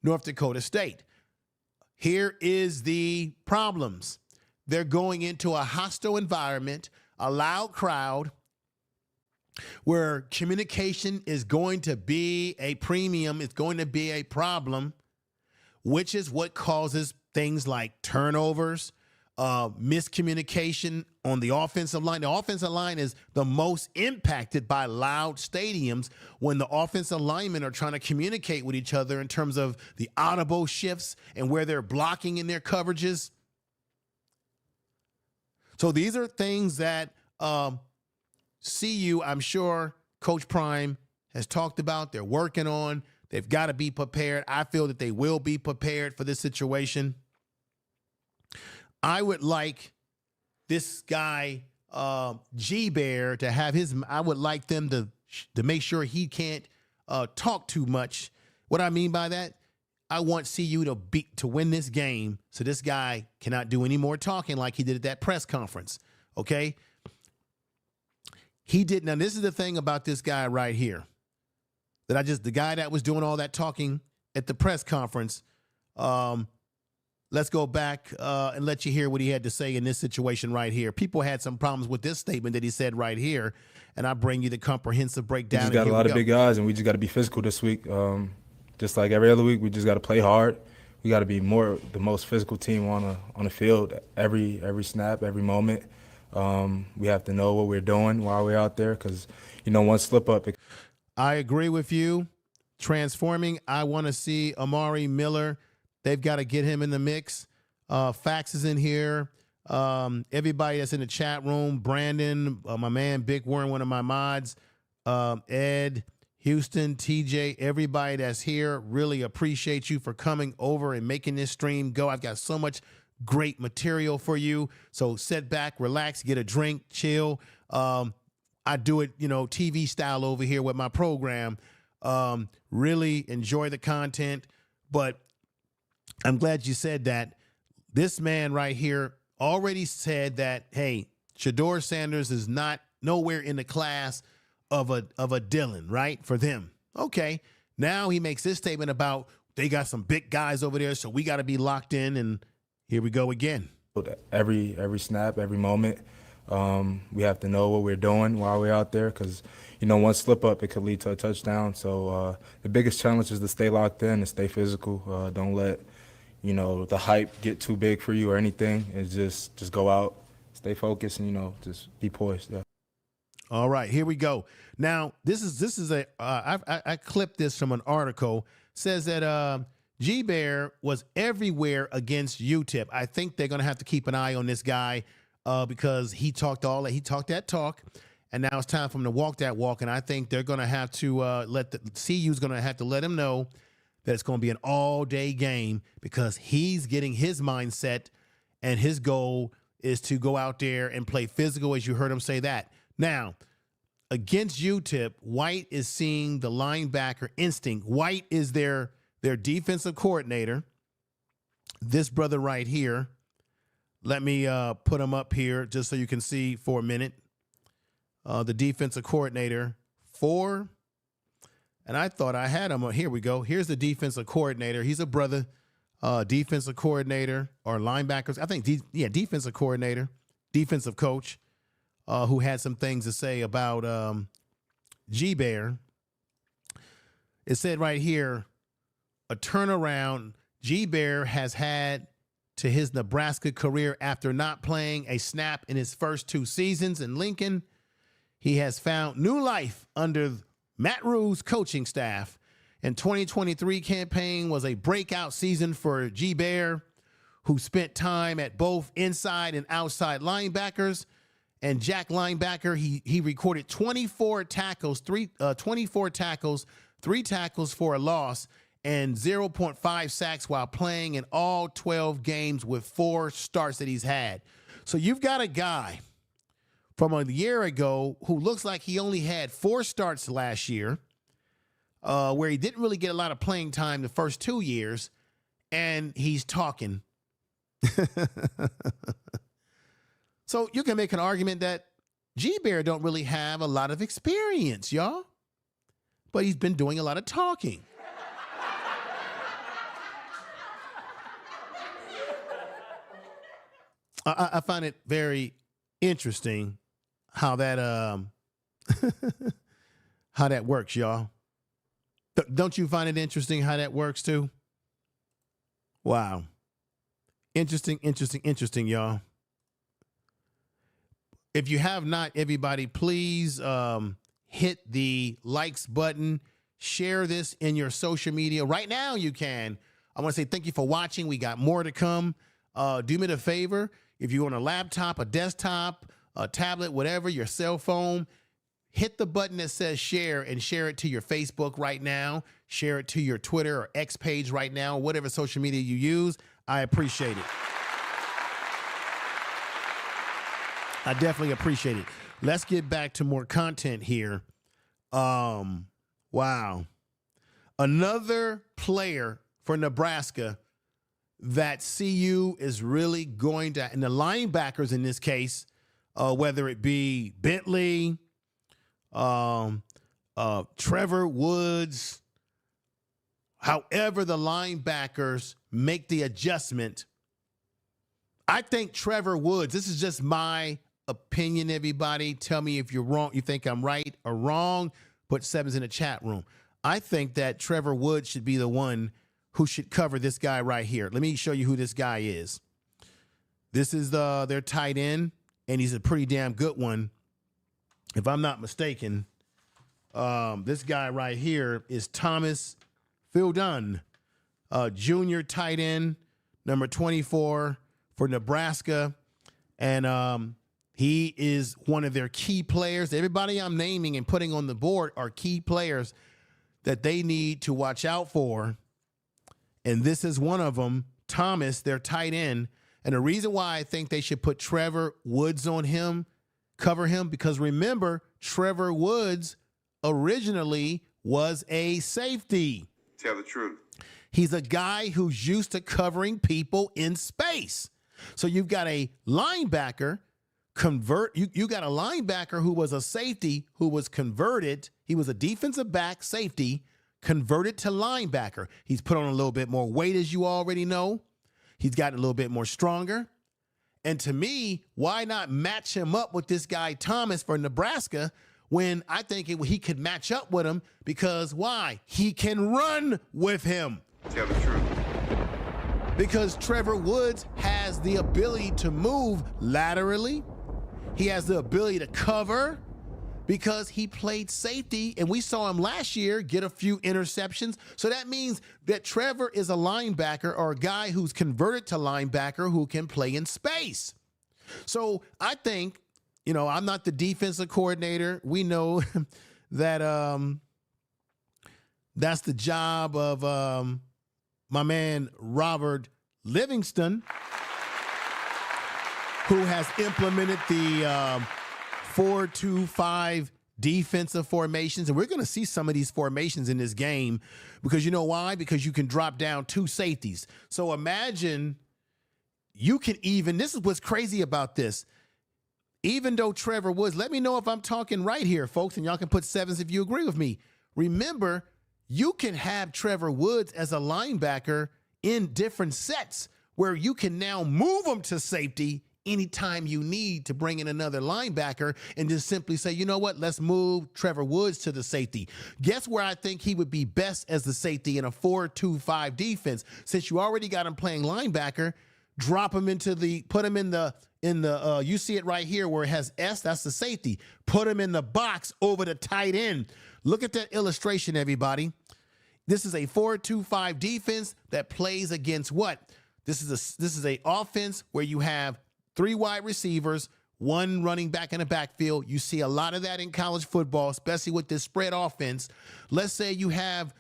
North Dakota State. Here is the problems. They're going into a hostile environment, a loud crowd, where communication is going to be a premium, it's going to be a problem, which is what causes things like turnovers, miscommunication on the offensive line. The offensive line is the most impacted by loud stadiums when the offensive linemen are trying to communicate with each other in terms of the audible shifts and where they're blocking in their coverages. So these are things that CU, I'm sure Coach Prime has talked about. They're working on. They've got to be prepared. I feel that they will be prepared for this situation. I would like this guy, G-Bear, to have his, I would like them to make sure he can't talk too much. What I mean by that, I want CU to win this game so this guy cannot do any more talking like he did at that press conference, okay? He did. Now, this is the thing about this guy right here, the guy that was doing all that talking at the press conference, let's go back and let you hear what he had to say in this situation right here. People had some problems with this statement that he said right here, and I bring you the comprehensive breakdown. We just got a lot of big guys, and we just got to be physical this week. Just like every other week, we just got to play hard. We got to be the most physical team on the field every snap, every moment. We have to know what we're doing while we're out there because, one slip up. I agree with you. Transforming, I want to see Amari Miller. They've got to get him in the mix. Fax is in here. Everybody that's in the chat room, Brandon, my man Big Warren, one of my mods, Ed, Houston, TJ, everybody that's here, really appreciate you for coming over and making this stream go. I've got so much great material for you. So sit back, relax, get a drink, chill. I do it, TV style over here with my program. Really enjoy the content. But I'm glad you said that. This man right here already said that, hey, Deion Sanders is not nowhere in the class of a Dillon, right? For them. Okay. Now he makes this statement about they got some big guys over there, so we got to be locked in, and here we go again. Every snap, every moment, we have to know what we're doing while we're out there because, one slip up, it could lead to a touchdown. So the biggest challenge is to stay locked in and stay physical. Don't let, the hype get too big for you or anything. It's just go out, stay focused, and, just be poised. Yeah. All right, here we go. Now, this is I clipped this from an article. Says that G-Bear was everywhere against UTEP. I think they're going to have to keep an eye on this guy because he talked that talk, and now it's time for him to walk that walk. And I think they're going to have to let the CU's going to have to let him know that it's going to be an all-day game because he's getting his mindset, and his goal is to go out there and play physical, as you heard him say that. Now, against UTEP, White is seeing the linebacker instinct. White is their defensive coordinator. This brother right here, let me put him up here just so you can see for a minute. The defensive coordinator for, and I thought I had him. Here we go. Here's the defensive coordinator. He's a brother, defensive coordinator or linebackers. I think, defensive coordinator, defensive coach, who had some things to say about G-Bear. It said right here, a turnaround G-Bear has had to his Nebraska career after not playing a snap in his first 2 seasons in Lincoln. He has found new life under Matt Rhule's coaching staff. And 2023 campaign was a breakout season for G-Bear, who spent time at both inside and outside linebackers. And Jack linebacker, he recorded 24 tackles, 3 tackles for a loss, and 0.5 sacks while playing in all 12 games with 4 starts that he's had. So you've got a guy from a year ago who looks like he only had 4 starts last year, where he didn't really get a lot of playing time the first 2 years, and he's talking. So you can make an argument that G-Bear don't really have a lot of experience, y'all, but he's been doing a lot of talking. I find it very interesting how that how that works, y'all. Don't you find it interesting how that works too? Wow. Interesting, y'all. If you have not, everybody, please hit the likes button. Share this in your social media. Right now you can. I want to say thank you for watching. We got more to come. Do me the favor. If you're on a laptop, a desktop, a tablet, whatever, your cell phone, hit the button that says share and share it to your Facebook right now. Share it to your Twitter or X page right now, whatever social media you use. I appreciate it. I definitely appreciate it. Let's get back to more content here. Wow. Another player for Nebraska that CU is really going to, and the linebackers in this case, whether it be Bentley, Trevor Woods, however the linebackers make the adjustment, I think Trevor Woods, this is just my opinion, everybody. Tell me if you're wrong, you think I'm right or wrong. Put 7s in the chat room. I think that Trevor Woods should be the one who should cover this guy right here. Let me show you who this guy is. This is their tight end. and he's a pretty damn good one. If I'm not mistaken, this guy right here is Thomas Fildon, junior tight end, number 24 for Nebraska. And he is one of their key players. Everybody I'm naming and putting on the board are key players that they need to watch out for. And this is one of them, Thomas, their tight end. And the reason why I think they should put Trevor Woods on him, cover him, because remember, Trevor Woods originally was a safety. Tell the truth. He's a guy who's used to covering people in space. So you've got a linebacker you got a linebacker who was a safety who was converted. He was a defensive back safety converted to linebacker. He's put on a little bit more weight, as you already know. He's gotten a little bit more stronger. And to me, why not match him up with this guy, Thomas, for Nebraska, when I think he could match up with him? Because why? He can run with him. Tell the truth. Because Trevor Woods has the ability to move laterally. He has the ability to cover because he played safety, and we saw him last year get a few interceptions. So that means that Trevor is a linebacker or a guy who's converted to linebacker who can play in space. So I think, you know, I'm not the defensive coordinator. We know that that's the job of my man Robert Livingston, who has implemented the 4-2-5 defensive formations. And we're going to see some of these formations in this game because you know why? Because you can drop down 2 safeties. So imagine you can even, this is what's crazy about this. Even though Trevor Woods, let me know if I'm talking right here, folks, and y'all can put 7s if you agree with me. Remember, you can have Trevor Woods as a linebacker in different sets where you can now move him to safety anytime you need to bring in another linebacker and just simply say, you know what, let's move Trevor Woods to the safety. Guess where I think he would be best as the safety in a 4-2-5 defense? Since you already got him playing linebacker, drop him into the, put him in the, you see it right here where it has S, that's the safety. Put him in the box over the tight end. Look at that illustration, everybody. This is a 4-2-5 defense that plays against what? This is a offense where you have 3 wide receivers, 1 running back in the backfield. You see a lot of that in college football, especially with this spread offense. Let's say you have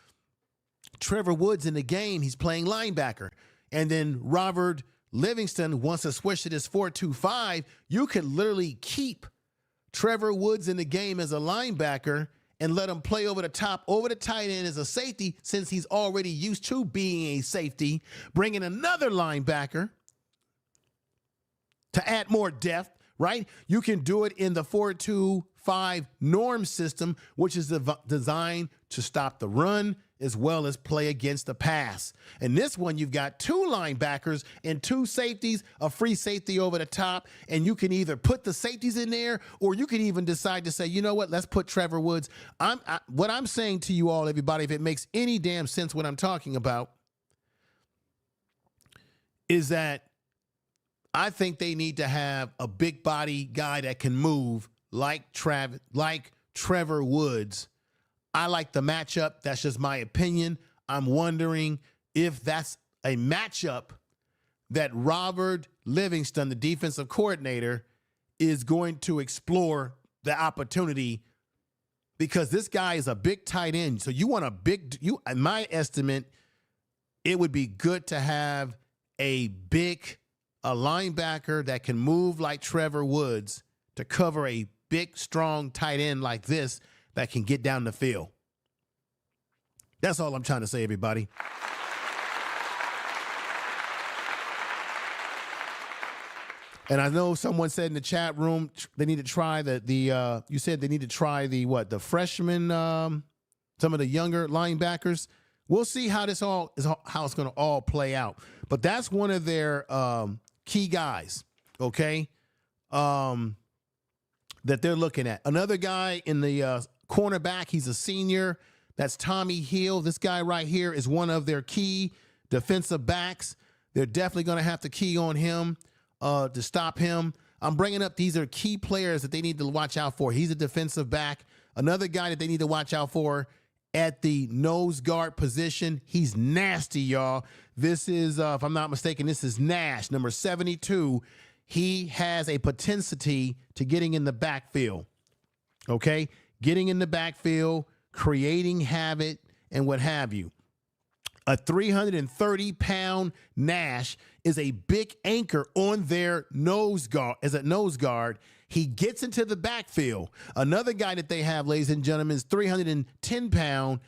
Trevor Woods in the game. He's playing linebacker. And then Robert Livingston wants to switch to this 4-2-5. You could literally keep Trevor Woods in the game as a linebacker and let him play over the top, over the tight end as a safety, since he's already used to being a safety, bring in another linebacker to add more depth, right? You can do it in the 4-2-5 norm system, which is designed to stop the run as well as play against the pass. And this one, you've got 2 linebackers and 2 safeties, a free safety over the top, and you can either put the safeties in there or you can even decide to say, you know what, let's put Trevor Woods. What I'm saying to you all, everybody, if it makes any damn sense what I'm talking about, is that I think they need to have a big body guy that can move like Trevor Woods. I like the matchup. That's just my opinion. I'm wondering if that's a matchup that Robert Livingston, the defensive coordinator, is going to explore the opportunity, because this guy is a big tight end. So you want a big, in my estimate, it would be good to have a linebacker that can move like Trevor Woods to cover a big, strong tight end like this that can get down the field. That's all I'm trying to say, everybody. And I know someone said in the chat room they need to try you said they need to try the freshmen, some of the younger linebackers. We'll see how this all is, how it's going to all play out. But that's one of their key guys, okay, that they're looking at. Another guy in the cornerback, he's a senior. That's Tommy Hill. This guy right here is one of their key defensive backs. They're definitely going to have to key on him to stop him. I'm bringing up these are key players that they need to watch out for. He's a defensive back. Another guy that they need to watch out for at the nose guard position. He's nasty, y'all. This is, if I'm not mistaken, this is Nash, number 72. He has a propensity to getting in the backfield, okay? Getting in the backfield, creating havoc, and what have you. A 330-pound Nash is a big anchor on their nose guard. As a nose guard, he gets into the backfield. Another guy that they have, ladies and gentlemen, is 310-pound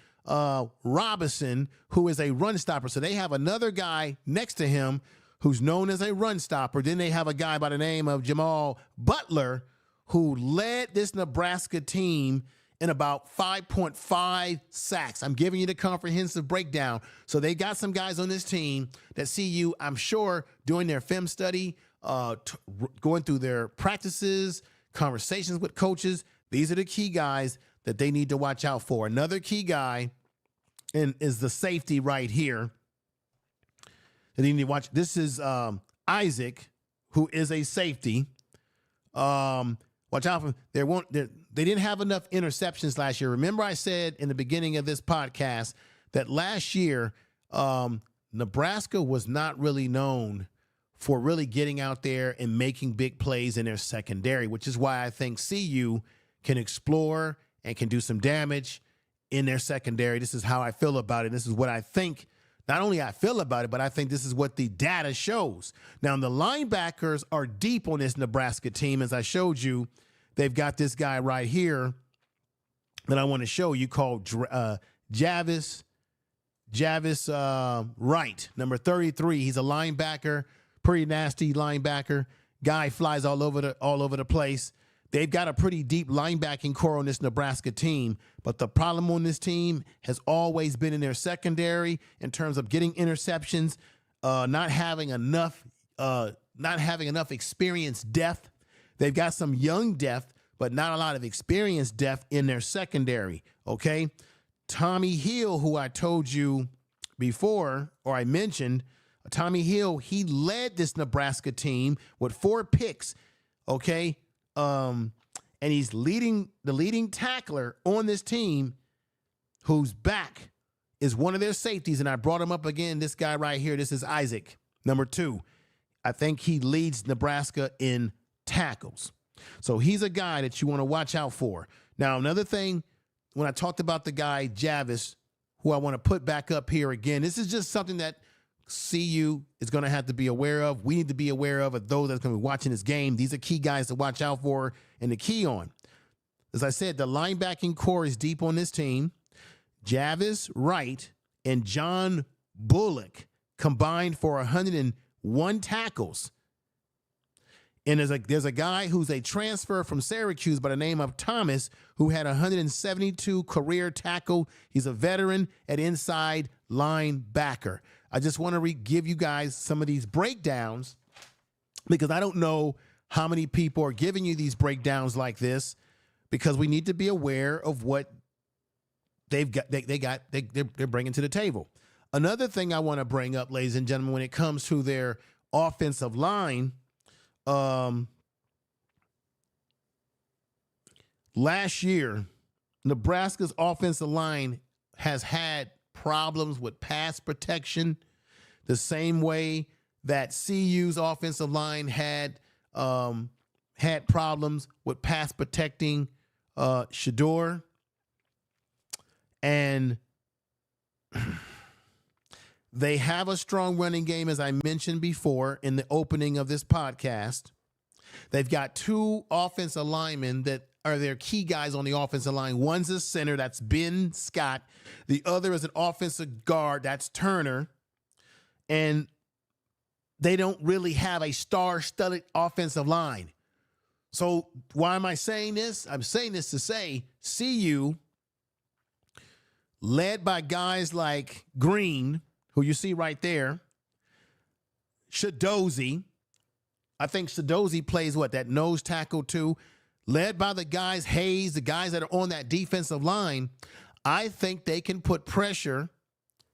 Robinson, who is a run stopper. So they have another guy next to him who's known as a run stopper. Then they have a guy by the name of Jamal Butler, who led this Nebraska team in about 5.5 sacks. I'm giving you the comprehensive breakdown. So they got some guys on this team that see you, I'm sure, doing their film study, going through their practices, conversations with coaches. These are the key guys that they need to watch out for. Another key guy is the safety right here that they need to watch. This is Isaac, who is a safety. Watch out for they didn't have enough interceptions last year. Remember I said in the beginning of this podcast that last year Nebraska was not really known for really getting out there and making big plays in their secondary, which is why I think CU can explore and can do some damage in their secondary. This is how I feel about it. This is what I think. Not only I feel about it, but I think this is what the data shows. Now, the linebackers are deep on this Nebraska team. As I showed you, they've got this guy right here that I want to show you called Javis Wright, number 33. He's a linebacker, pretty nasty linebacker. Guy flies all over the place. They've got a pretty deep linebacking core on this Nebraska team, but the problem on this team has always been in their secondary in terms of getting interceptions, not having enough experienced depth. They've got some young depth, but not a lot of experienced depth in their secondary. Okay, Tommy Hill, who I told you before, or I mentioned, Tommy Hill, he led this Nebraska team with 4 picks. Okay. And he's the leading tackler on this team, whose back is one of their safeties. And I brought him up again. This guy right here, this is Isaac, number 2. I think he leads Nebraska in tackles. So he's a guy that you want to watch out for. Now, another thing, when I talked about the guy, Javis, who I want to put back up here again, this is just something that CU is going to have to be aware of. We need to be aware of those that's going to be watching this game. These are key guys to watch out for and to key on. As I said, the linebacking core is deep on this team. Javis Wright and John Bullock combined for 101 tackles. And there's a guy who's a transfer from Syracuse by the name of Thomas, who had 172 career tackle. He's a veteran at inside linebacker. I just want to give you guys some of these breakdowns because I don't know how many people are giving you these breakdowns like this, because we need to be aware of what they're bringing to the table. Another thing I want to bring up, ladies and gentlemen, when it comes to their offensive line, last year, Nebraska's offensive line has had problems with pass protection the same way that CU's offensive line had problems with pass protecting Shador. And they have a strong running game, as I mentioned before in the opening of this podcast. They've got 2 offensive linemen that are their key guys on the offensive line. One's a center, that's Ben Scott. The other is an offensive guard, that's Turner. And they don't really have a star-studded offensive line. So why am I saying this? I'm saying this to say CU, led by guys like Green, who you see right there, Shadozy. I think Shadozy plays that nose tackle too. Led by the guys, Hayes, the guys that are on that defensive line. I think they can put pressure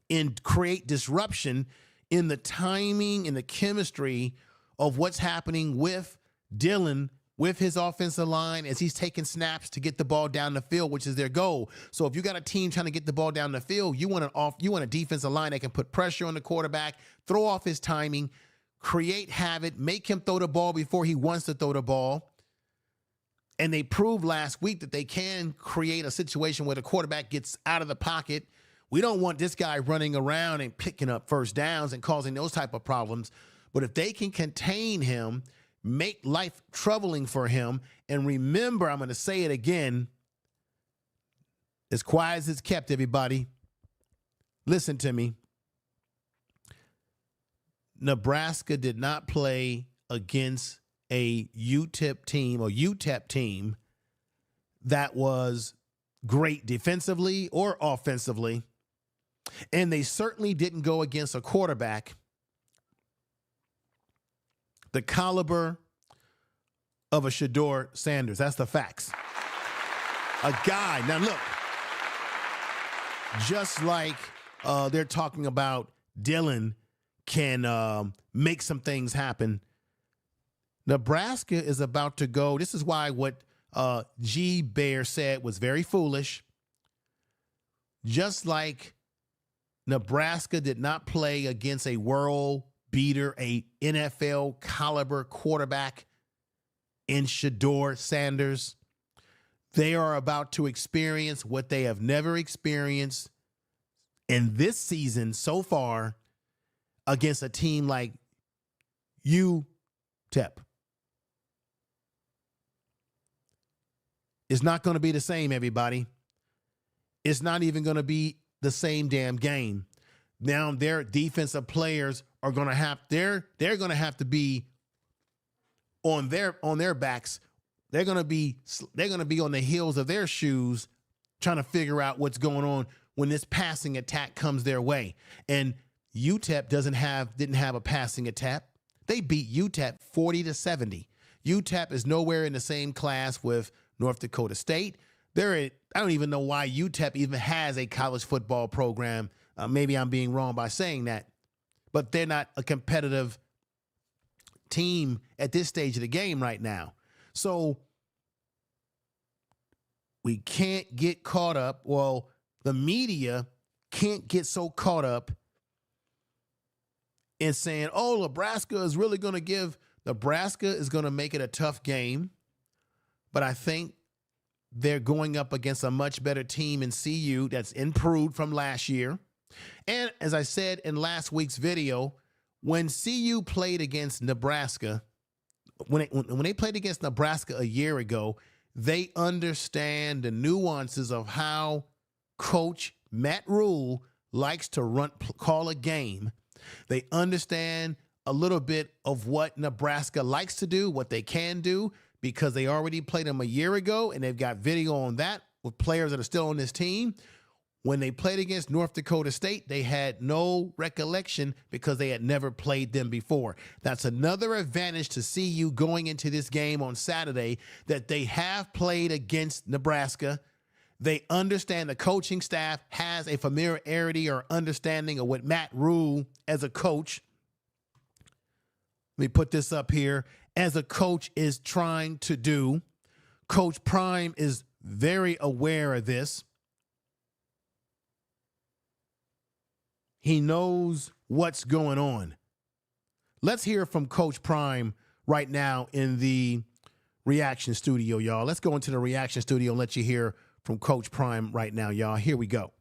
and create disruption in the timing and the chemistry of what's happening with Dillon with his offensive line as he's taking snaps to get the ball down the field, which is their goal. So if you got a team trying to get the ball down the field, you want a defensive line that can put pressure on the quarterback, throw off his timing, create havoc, make him throw the ball before he wants to throw the ball. And they proved last week that they can create a situation where the quarterback gets out of the pocket. We don't want this guy running around and picking up first downs and causing those type of problems. But if they can contain him, make life troubling for him, and remember, I'm going to say it again, as quiet as it's kept, everybody, listen to me. Nebraska did not play against a UTEP team or UTEP team that was great defensively or offensively, and they certainly didn't go against a quarterback the caliber of a Deion Sanders. That's the facts. A guy, now look, just like they're talking about Dillon can make some things happen, Nebraska is about to go. This is why what G. Bear said was very foolish. Just like Nebraska did not play against a world beater, a NFL caliber quarterback in Deion Sanders, they are about to experience what they have never experienced in this season so far against a team like UTEP. It's not going to be the same, everybody. It's not even going to be the same damn game. Now their defensive players are going to have they're going to have to be on their backs. They're going to be on the heels of their shoes trying to figure out what's going on when this passing attack comes their way. And UTEP didn't have a passing attack. They beat UTEP 40-70. UTEP is nowhere in the same class with North Dakota State. I don't even know why UTEP even has a college football program. Maybe I'm being wrong by saying that, but they're not a competitive team at this stage of the game right now. So we can't get caught up. Well, the media can't get so caught up in saying, oh, Nebraska is really going to make it a tough game. But I think they're going up against a much better team in CU that's improved from last year. And as I said in last week's video, when CU played against Nebraska, when they played against Nebraska a year ago, they understand the nuances of how Coach Matt Rhule likes to call a game. They understand a little bit of what Nebraska likes to do, what they can do, because they already played them a year ago, and they've got video on that with players that are still on this team. When they played against North Dakota State, they had no recollection because they had never played them before. That's another advantage to CU going into this game on Saturday, that they have played against Nebraska. They understand the coaching staff has a familiarity or understanding of what Matt Rhule as a coach, let me put this up here, as a coach is trying to do. Coach Prime is very aware of this. He knows what's going on. Let's hear from Coach Prime right now in the reaction studio, y'all. Let's go into the reaction studio and let you hear from Coach Prime right now, y'all. Here we go.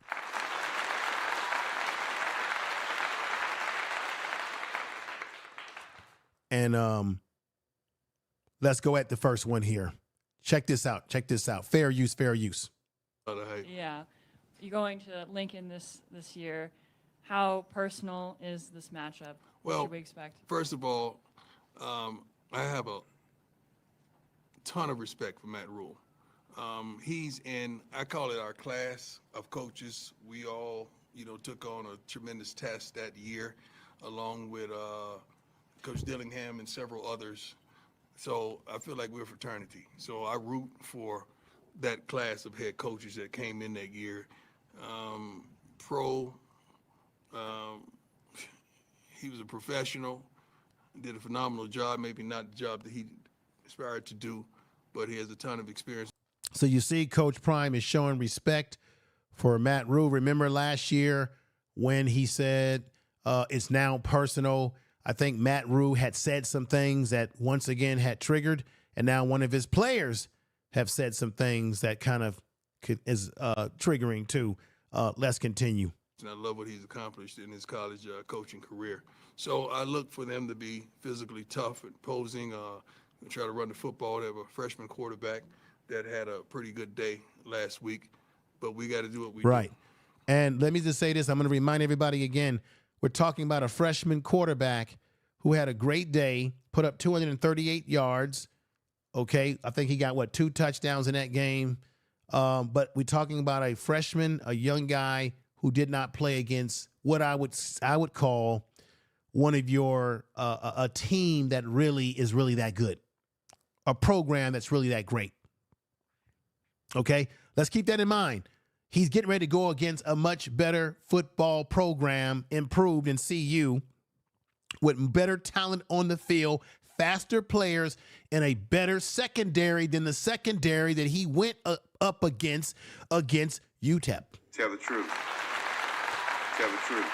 And let's go at the first one here. Check this out. Check this out. Fair use, fair use. Yeah. You're going to Lincoln this year. How personal is this matchup? What should we expect? First of all, I have a ton of respect for Matt Rhule. He's in, I call it our class of coaches. We all, took on a tremendous test that year, along with Coach Dillingham and several others. So I feel like we're a fraternity. So I root for that class of head coaches that came in that year. He was a professional, did a phenomenal job, maybe not the job that he aspired to do, but he has a ton of experience. So you see Coach Prime is showing respect for Matt Rhule. Remember last year when he said it's now personal? I think Matt Rhule had said some things that once again had triggered, and now one of his players have said some things that kind of is triggering too. Let's continue. And I love what he's accomplished in his college coaching career. So I look for them to be physically tough and posing, and try to run the football. They have a freshman quarterback that had a pretty good day last week, but we got to do what we Right. do. And let me just say this. I'm going to remind everybody again, we're talking about a freshman quarterback who had a great day, put up 238 yards. Okay, I think he got, 2 touchdowns in that game. But we're talking about a freshman, a young guy who did not play against what I would call one of your a team that really is really that good, a program that's really that great. Okay, let's keep that in mind. He's getting ready to go against a much better football program, improved in CU, with better talent on the field, faster players, and a better secondary than the secondary that he went up against UTEP. Tell the truth. Tell the truth.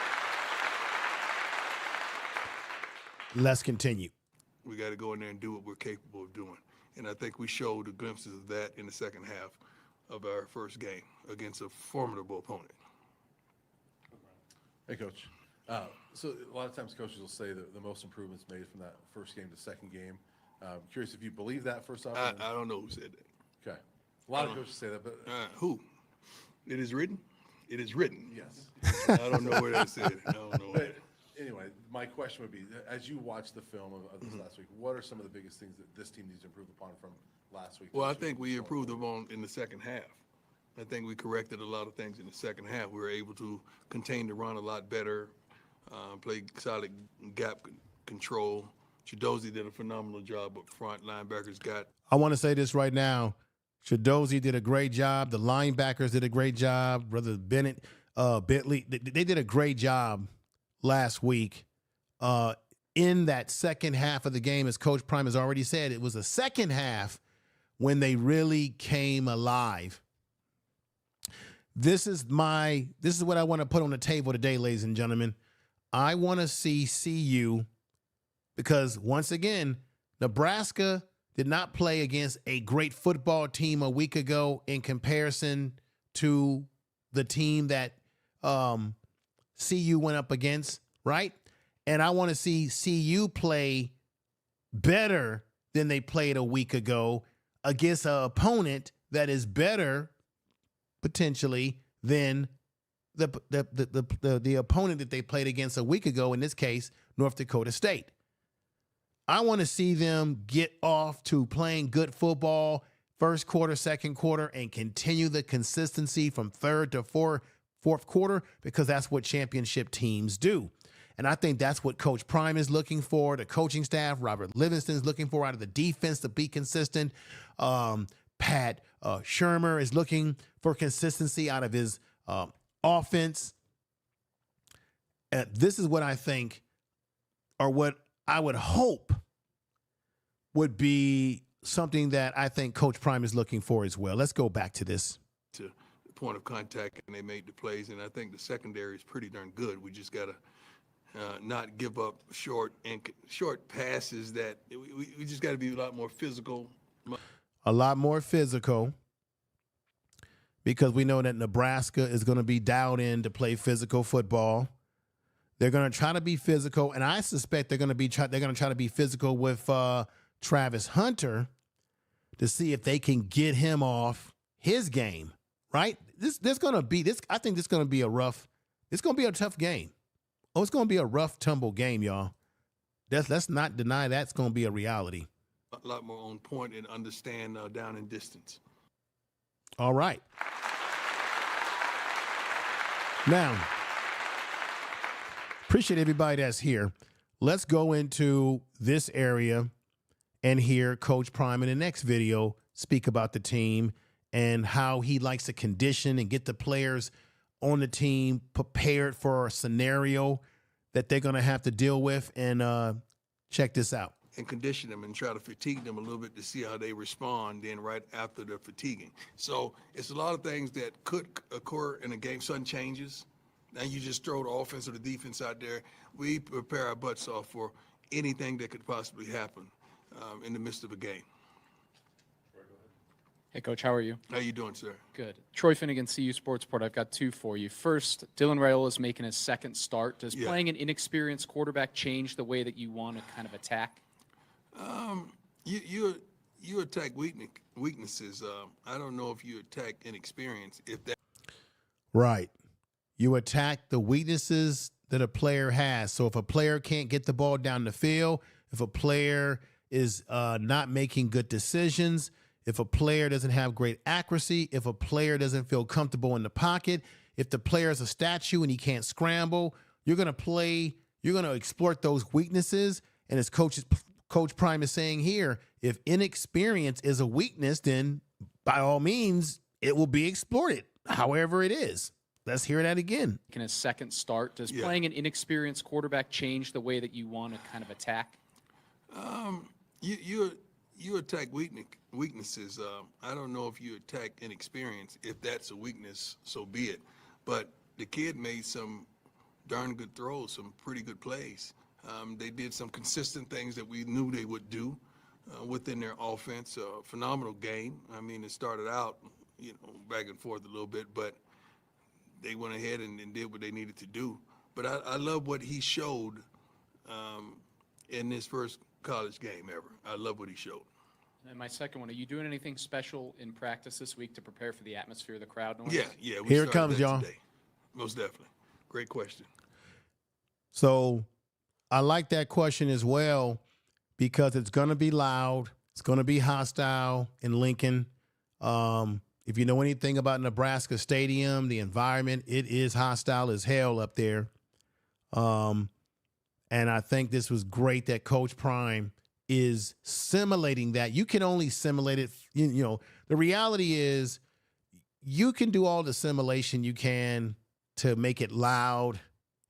Let's continue. We got to go in there and do what we're capable of doing. And I think we showed the glimpses of that in the second half of our first game against a formidable opponent. Hey, Coach. So a lot of times coaches will say that the most improvements made from that first game to second game. Curious if you believe that first off. I don't know who said that. Okay. A lot of coaches say that, but Who? It is written? It is written. yes. I don't know where that said. I don't know where. But anyway, my question would be, as you watch the film of this last week, what are some of the biggest things that this team needs to improve upon from last week? Well, I think we improved upon in the second half. I think we corrected a lot of things in the second half. We were able to contain the run a lot better, play solid gap control. Chidozie did a phenomenal job up front. Linebackers got. I want to say this right now. Chidozie did a great job. The linebackers did a great job. Brother Bennett, Bentley, they did a great job last week. In that second half of the game, as Coach Prime has already said, it was the second half when they really came alive. This is what I want to put on the table today, ladies and gentlemen. I want to see CU, because once again, Nebraska did not play against a great football team a week ago in comparison to the team that CU went up against, right? And I want to see CU play better than they played a week ago against an opponent that is better potentially than the opponent that they played against a week ago, in this case, North Dakota State. I want to see them get off to playing good football first quarter, second quarter, and continue the consistency from third to fourth quarter, because that's what championship teams do. And I think that's what Coach Prime is looking for, the coaching staff, Robert Livingston is looking for out of the defense to be consistent. Pat Shermer is looking for consistency out of his offense. This is what I think, or what I would hope would be something that I think Coach Prime is looking for as well. Let's go back to this. To the point of contact, and they made the plays, and I think the secondary is pretty darn good. We just got to not give up short passes. That we just got to be a lot more physical. A lot more physical, because we know that Nebraska is going to be dialed in to play physical football. They're going to try to be physical, and I suspect they're going to try to be physical with Travis Hunter to see if they can get him off his game. Right? This going to be this. I think this is going to be a rough. It's going to be a tough game. Oh, it's going to be a rough tumble game, y'all. Let's not deny that's going to be a reality. A lot more on point and understand down and distance. All right. Now, appreciate everybody that's here. Let's go into this area and hear Coach Prime in the next video speak about the team and how he likes to condition and get the players on the team prepared for a scenario that they're going to have to deal with. And check this out. and condition them and try to fatigue them a little bit to see how they respond then right after the fatiguing. So it's a lot of things that could occur in a game. Sudden changes. Now you just throw the offense or the defense out there. We prepare our butts off for anything that could possibly happen in the midst of a game. Hey, Coach, how are you? How you doing, sir? Good. Troy Finnegan, CU Sports Report. I've got two for you. First, Dylan Raiola is making his second start. Does playing an inexperienced quarterback change the way that you want to kind of attack? You attack weaknesses. I don't know if you attack inexperience. If that Right. You attack the weaknesses that a player has. So if a player can't get the ball down the field, if a player is not making good decisions, if a player doesn't have great accuracy, if a player doesn't feel comfortable in the pocket, if the player is a statue and he can't scramble, you're going to exploit those weaknesses. And as Coach Prime is saying here, if inexperience is a weakness, then by all means, it will be exploited, however it is. Let's hear that again. In his second start, does playing an inexperienced quarterback change the way that you want to kind of attack? You attack weaknesses. I don't know if you attack inexperience. If that's a weakness, so be it. But the kid made some darn good throws, some pretty good plays. They did some consistent things that we knew they would do within their offense. Phenomenal game. I mean, it started out, back and forth a little bit, but they went ahead and did what they needed to do. But I love what he showed in his first college game ever. I love what he showed. And my second one, are you doing anything special in practice this week to prepare for the atmosphere, the crowd noise? Yeah. Here it comes, y'all. Today. Most definitely. Great question. So I like that question as well because it's going to be loud. It's going to be hostile in Lincoln. If you know anything about Nebraska Stadium, the environment, it is hostile as hell up there. And I think this was great that Coach Prime is simulating that. You can only simulate it. The reality is you can do all the simulation you can to make it loud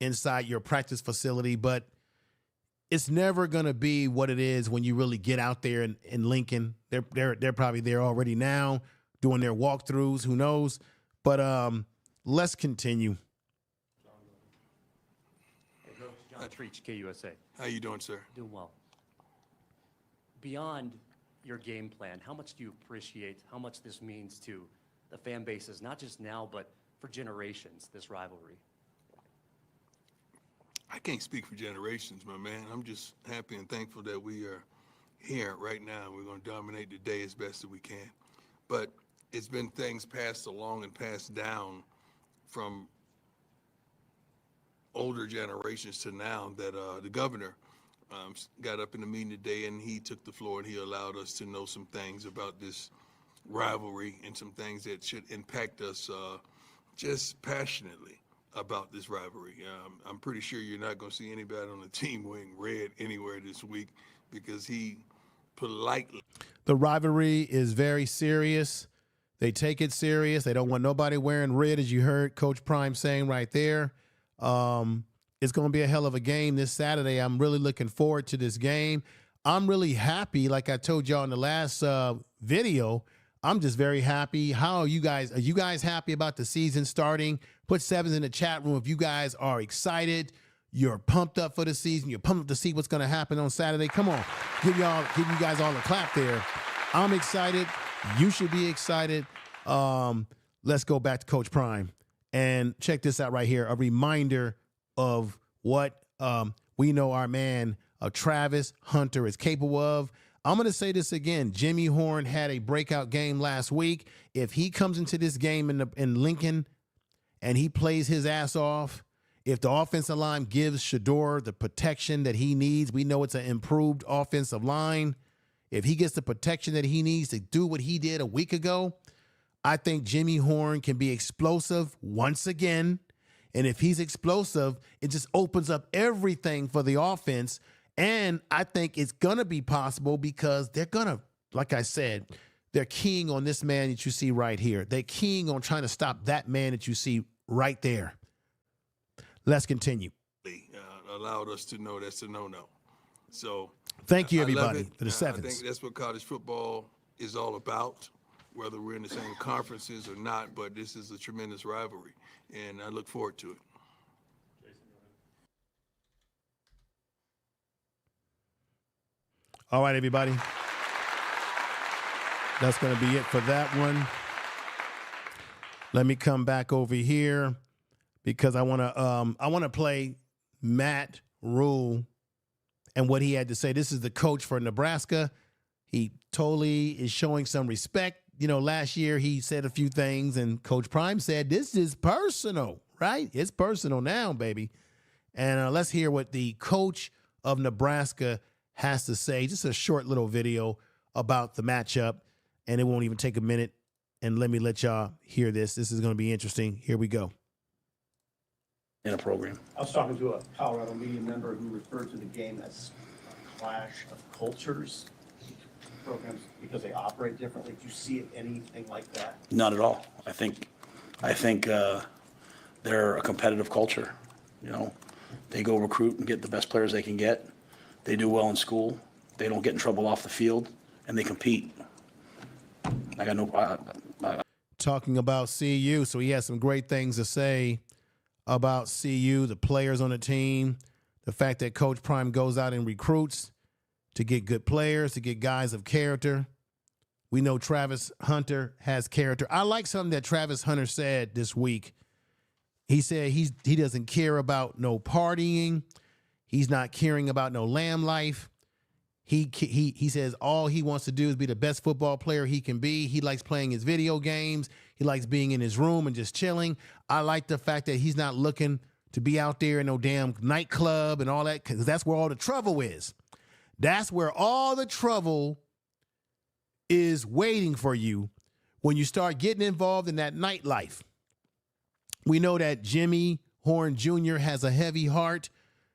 inside your practice facility, but it's never going to be what it is when you really get out there in Lincoln. They're probably there already now doing their walkthroughs. Who knows? But let's continue. John Treach, KUSA. How you doing, sir? Doing well. Beyond your game plan, how much do you appreciate how much this means to the fan bases, not just now, but for generations, this rivalry? I can't speak for generations, my man. I'm just happy and thankful that we are here right now. We're going to dominate the day as best as we can. But it's been things passed along and passed down from older generations to now that the governor got up in the meeting today and he took the floor and he allowed us to know some things about this rivalry and some things that should impact us just passionately about this rivalry. I'm pretty sure you're not going to see anybody on the team wearing red anywhere this week because he politely. The rivalry is very serious. They take it serious. They don't want nobody wearing red, as you heard Coach Prime saying right there. It's going to be a hell of a game this Saturday. I'm really looking forward to this game. I'm really happy, like I told y'all in the last video, I'm just very happy. How are you guys? Are you guys happy about the season starting? Put sevens in the chat room if you guys are excited. You're pumped up for the season. You're pumped up to see what's going to happen on Saturday. Come on, give you guys all a clap there. I'm excited. You should be excited. Let's go back to Coach Prime and check this out right here. A reminder of what we know our man Travis Hunter is capable of. I'm going to say this again. Jimmy Horn had a breakout game last week. If he comes into this game in Lincoln and he plays his ass off, if the offensive line gives Shedeur the protection that he needs, we know it's an improved offensive line. If he gets the protection that he needs to do what he did a week ago, I think Jimmy Horn can be explosive once again. And if he's explosive, it just opens up everything for the offense. And I think it's going to be possible because they're going to, like I said, they're keying on this man that you see right here. They're keying on trying to stop that man that you see right there. Let's continue. Allowed us to know that's a no-no. So Thank you, I love everybody, it. for the I sevens. think that's what college football is all about, whether we're in the same conferences or not, but this is a tremendous rivalry, and I look forward to it. All right, everybody. That's going to be it for that one. Let me come back over here because I want to play Matt Rhule and what he had to say. This is the coach for Nebraska. He totally is showing some respect. You know, last year he said a few things, and Coach Prime said, this is personal, right? It's personal now, baby. And let's hear what the coach of Nebraska has to say. Just a short little video about the matchup, and it won't even take a minute. And let me let y'all hear this. This is going to be interesting. Here we go. In a program. I was talking to a Colorado media member who referred to the game as a clash of cultures, programs, because they operate differently. Do you see anything like that? Not at all. I think they're a competitive culture. You know, they go recruit and get the best players they can get. They do well in school. They don't get in trouble off the field, and they compete. I got no. Talking about CU, so he has some great things to say about CU, the players on the team, the fact that Coach Prime goes out and recruits to get good players, to get guys of character. We know Travis Hunter has character. I like something that Travis Hunter said this week. He said he doesn't care about no partying. He's not caring about no lamb life. He says all he wants to do is be the best football player he can be. He likes playing his video games. He likes being in his room and just chilling. I like the fact that he's not looking to be out there in no damn nightclub and all that, because that's where all the trouble is. That's where all the trouble is waiting for you when you start getting involved in that nightlife. We know that Jimmy Horn Jr. has a heavy heart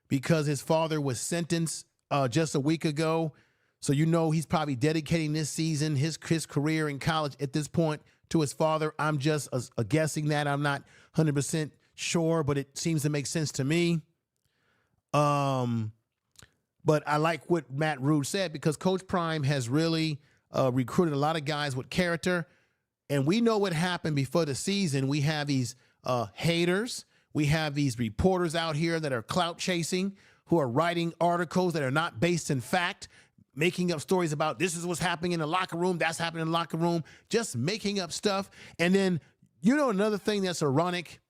because his father was sentenced just a week ago. So you know he's probably dedicating this season, his career in college at this point, to his father. I'm just guessing that. I'm not 100% sure, but it seems to make sense to me. But I like what Matt Rhule said, because Coach Prime has really recruited a lot of guys with character. And we know what happened before the season. We have these haters. We have these reporters out here that are clout chasing, who are writing articles that are not based in fact, making up stories about this is what's happening in the locker room, that's happening in the locker room, just making up stuff. And then, you know, another thing that's ironic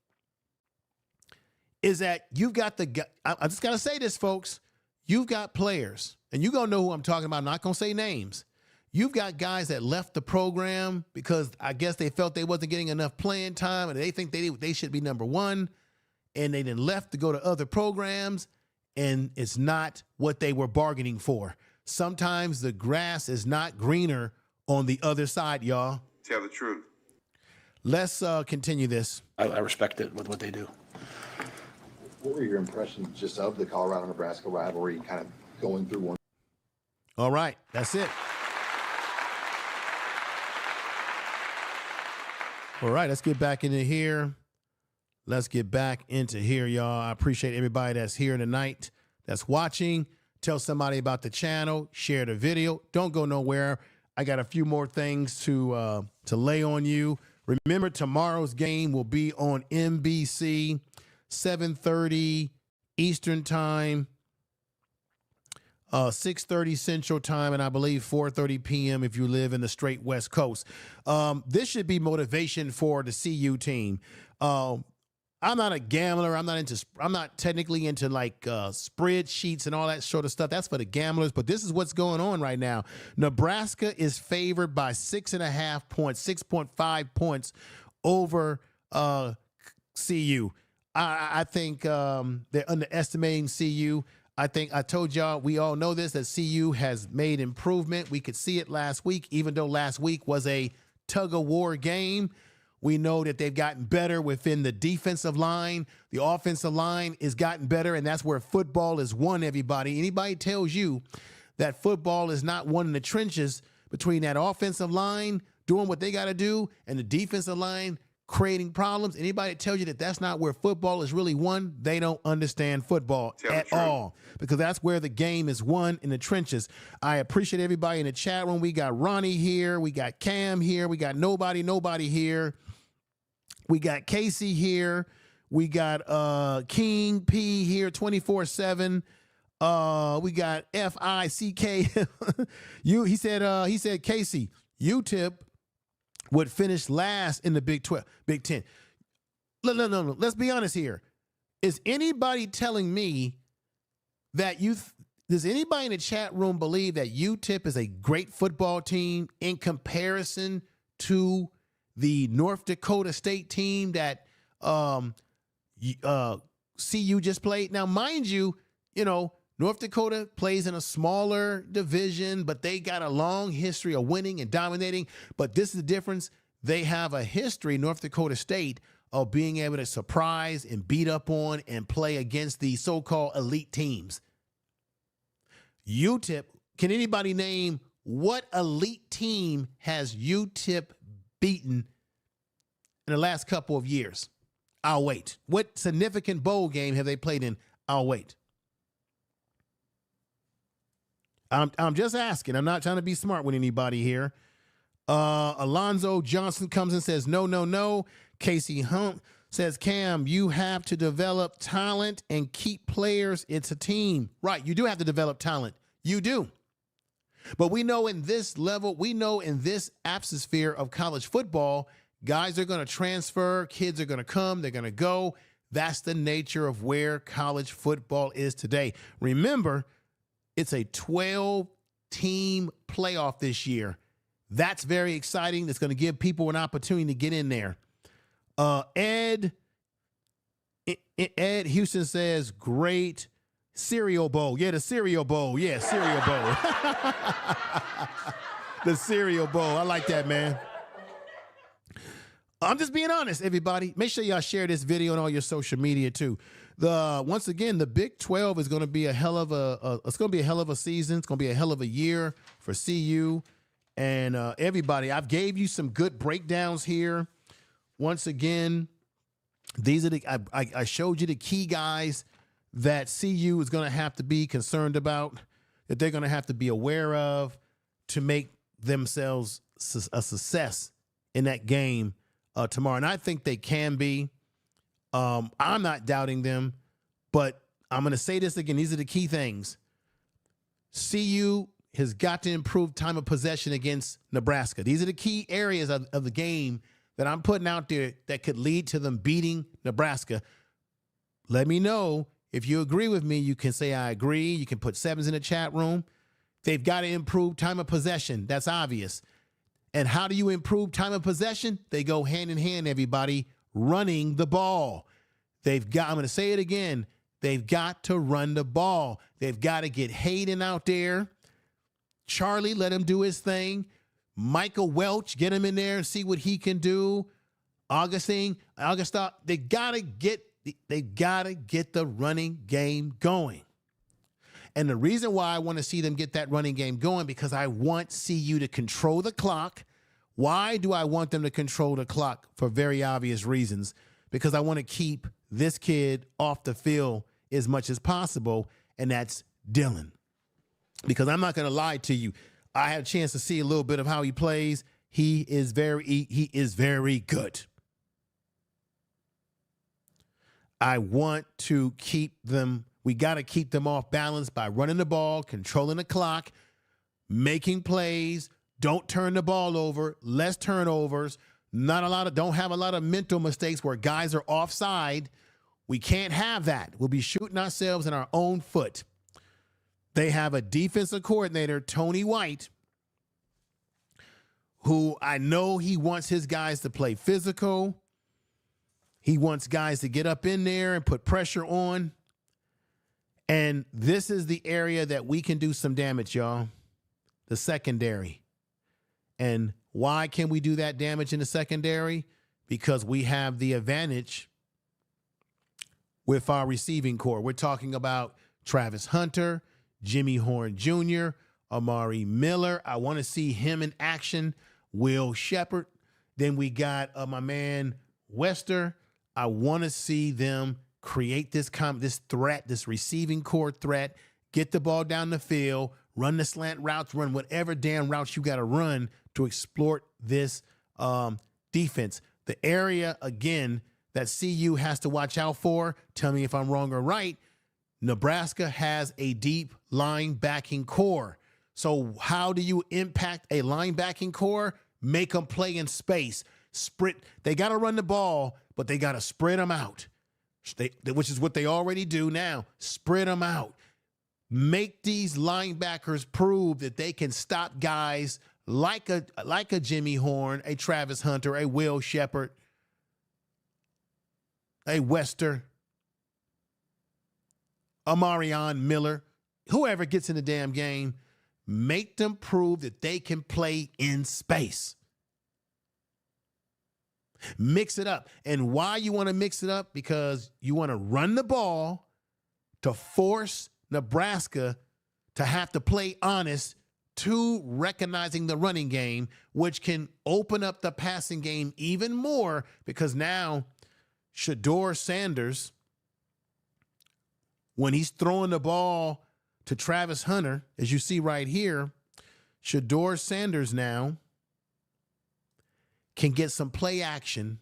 is that you've got I just got to say this, folks. You've got players, and you're going to know who I'm talking about. I'm not going to say names. You've got guys that left the program because I guess they felt they wasn't getting enough playing time, and they think they should be number one, and they then left to go to other programs, and it's not what they were bargaining for. Sometimes the grass is not greener on the other side, y'all. Tell the truth. Let's continue this. I respect it with what they do. What were your impressions just of the Colorado-Nebraska rivalry, kind of going through one? All right, that's it. All right, let's get back into here. Let's get back into here, y'all. I appreciate everybody that's here tonight, that's watching. Tell somebody about the channel. Share the video. Don't go nowhere. I got a few more things to lay on you. Remember, tomorrow's game will be on NBC, 7:30 Eastern Time, 6:30 Central Time, and I believe 4:30 p.m. if you live in the straight West Coast. This should be motivation for the CU team. I'm not a gambler. I'm not technically into like spreadsheets and all that sort of stuff. That's for the gamblers. But this is what's going on right now. Nebraska is favored by 6.5 points, 6.5 points over CU. I think they're underestimating CU. I think I told y'all, we all know this, that CU has made improvement. We could see it last week, even though last week was a tug-of-war game. We know that they've gotten better within the defensive line. The offensive line has gotten better, and that's where football is won, everybody. Anybody tells you that football is not won in the trenches between that offensive line doing what they got to do and the defensive line creating problems, anybody that tells you that that's not where football is really won, they don't understand football at all, because that's where the game is won, in the trenches. I appreciate everybody in the chat room. We got Ronnie here. We got Cam here. We got nobody here. We got Casey here. We got King P here 24/7. We got FICK. He said Casey, UTEP would finish last in the Big 10. No. Let's be honest here. Is anybody telling me that does anybody in the chat room believe that UTEP is a great football team in comparison to the North Dakota State team that CU just played? Now, mind you, North Dakota plays in a smaller division, but they got a long history of winning and dominating. But this is the difference. They have a history, North Dakota State, of being able to surprise and beat up on and play against the so-called elite teams. UTEP, can anybody name what elite team has UTEP beaten in the last couple of years? I'll wait. What significant bowl game have they played in? I'll wait. I'm just asking. I'm not trying to be smart with anybody here. Alonzo Johnson comes and says, no. Casey Hunt says, Cam, you have to develop talent and keep players. It's a team. Right, you do have to develop talent. You do. But we know in this level, we know in this atmosphere of college football, guys are going to transfer, kids are going to come, they're going to go. That's the nature of where college football is today. Remember, it's a 12-team playoff this year. That's very exciting. That's going to give people an opportunity to get in there. Ed Houston says, great cereal bowl. Yeah, the cereal bowl. Yeah, cereal bowl. The cereal bowl. I like that, man. I'm just being honest, everybody. Make sure y'all share this video on all your social media too. Once again, the Big 12 is going to be a hell of a season. It's going to be a hell of a year for CU and everybody. I've gave you some good breakdowns here. Once again, these are I showed you the key guys that CU is going to have to be concerned about, that they're going to have to be aware of to make themselves a success in that game tomorrow. And I think they can be. I'm not doubting them, but I'm going to say this again. These are the key things. CU has got to improve time of possession against Nebraska. These are the key areas of the game that I'm putting out there that could lead to them beating Nebraska. Let me know if you agree with me. You can say I agree. You can put sevens in the chat room. They've got to improve time of possession. That's obvious. And how do you improve time of possession? They go hand in hand, everybody, running the ball. I'm going to say it again. They've got to run the ball. They've got to get Hayden out there. Charlie, let him do his thing. Michael Welch, get him in there and see what he can do. Augusta, they got to get the running game going. And the reason why I want to see them get that running game going, because I want CU to control the clock. Why do I want them to control the clock? For very obvious reasons. Because I want to keep this kid off the field as much as possible, and that's Dylan. Because I'm not going to lie to you. I had a chance to see a little bit of how he plays. He is very good. I want to keep them. We got to keep them off balance by running the ball, controlling the clock, making plays. Don't turn the ball over. Less turnovers. Don't have a lot of mental mistakes where guys are offside. We can't have that. We'll be shooting ourselves in our own foot. They have a defensive coordinator, Tony White, who I know he wants his guys to play physical. He wants guys to get up in there and put pressure on. And this is the area that we can do some damage, y'all. The secondary. And why can we do that damage in the secondary? Because we have the advantage with our receiving core. We're talking about Travis Hunter, Jimmy Horn Jr., Amari Miller. I want to see him in action. Will Shepard. Then we got my man Wester, I want to see them create this threat, this receiving core threat, get the ball down the field, run the slant routes, run whatever damn routes you got to run to exploit this defense. The area, again, that CU has to watch out for, tell me if I'm wrong or right, Nebraska has a deep linebacking core. So how do you impact a linebacking core? Make them play in space. Sprint. They got to run the ball, but they got to spread them out, which is what they already do now. Spread them out. Make these linebackers prove that they can stop guys like a Jimmy Horn, a Travis Hunter, a Will Shepard, a Wester, a Marion Miller, whoever gets in the damn game. Make them prove that they can play in space. Mix it up. And why you want to mix it up? Because you want to run the ball to force Nebraska to have to play honest to recognizing the running game, which can open up the passing game even more, because now Deion Sanders, when he's throwing the ball to Travis Hunter, as you see right here, Deion Sanders now can get some play action,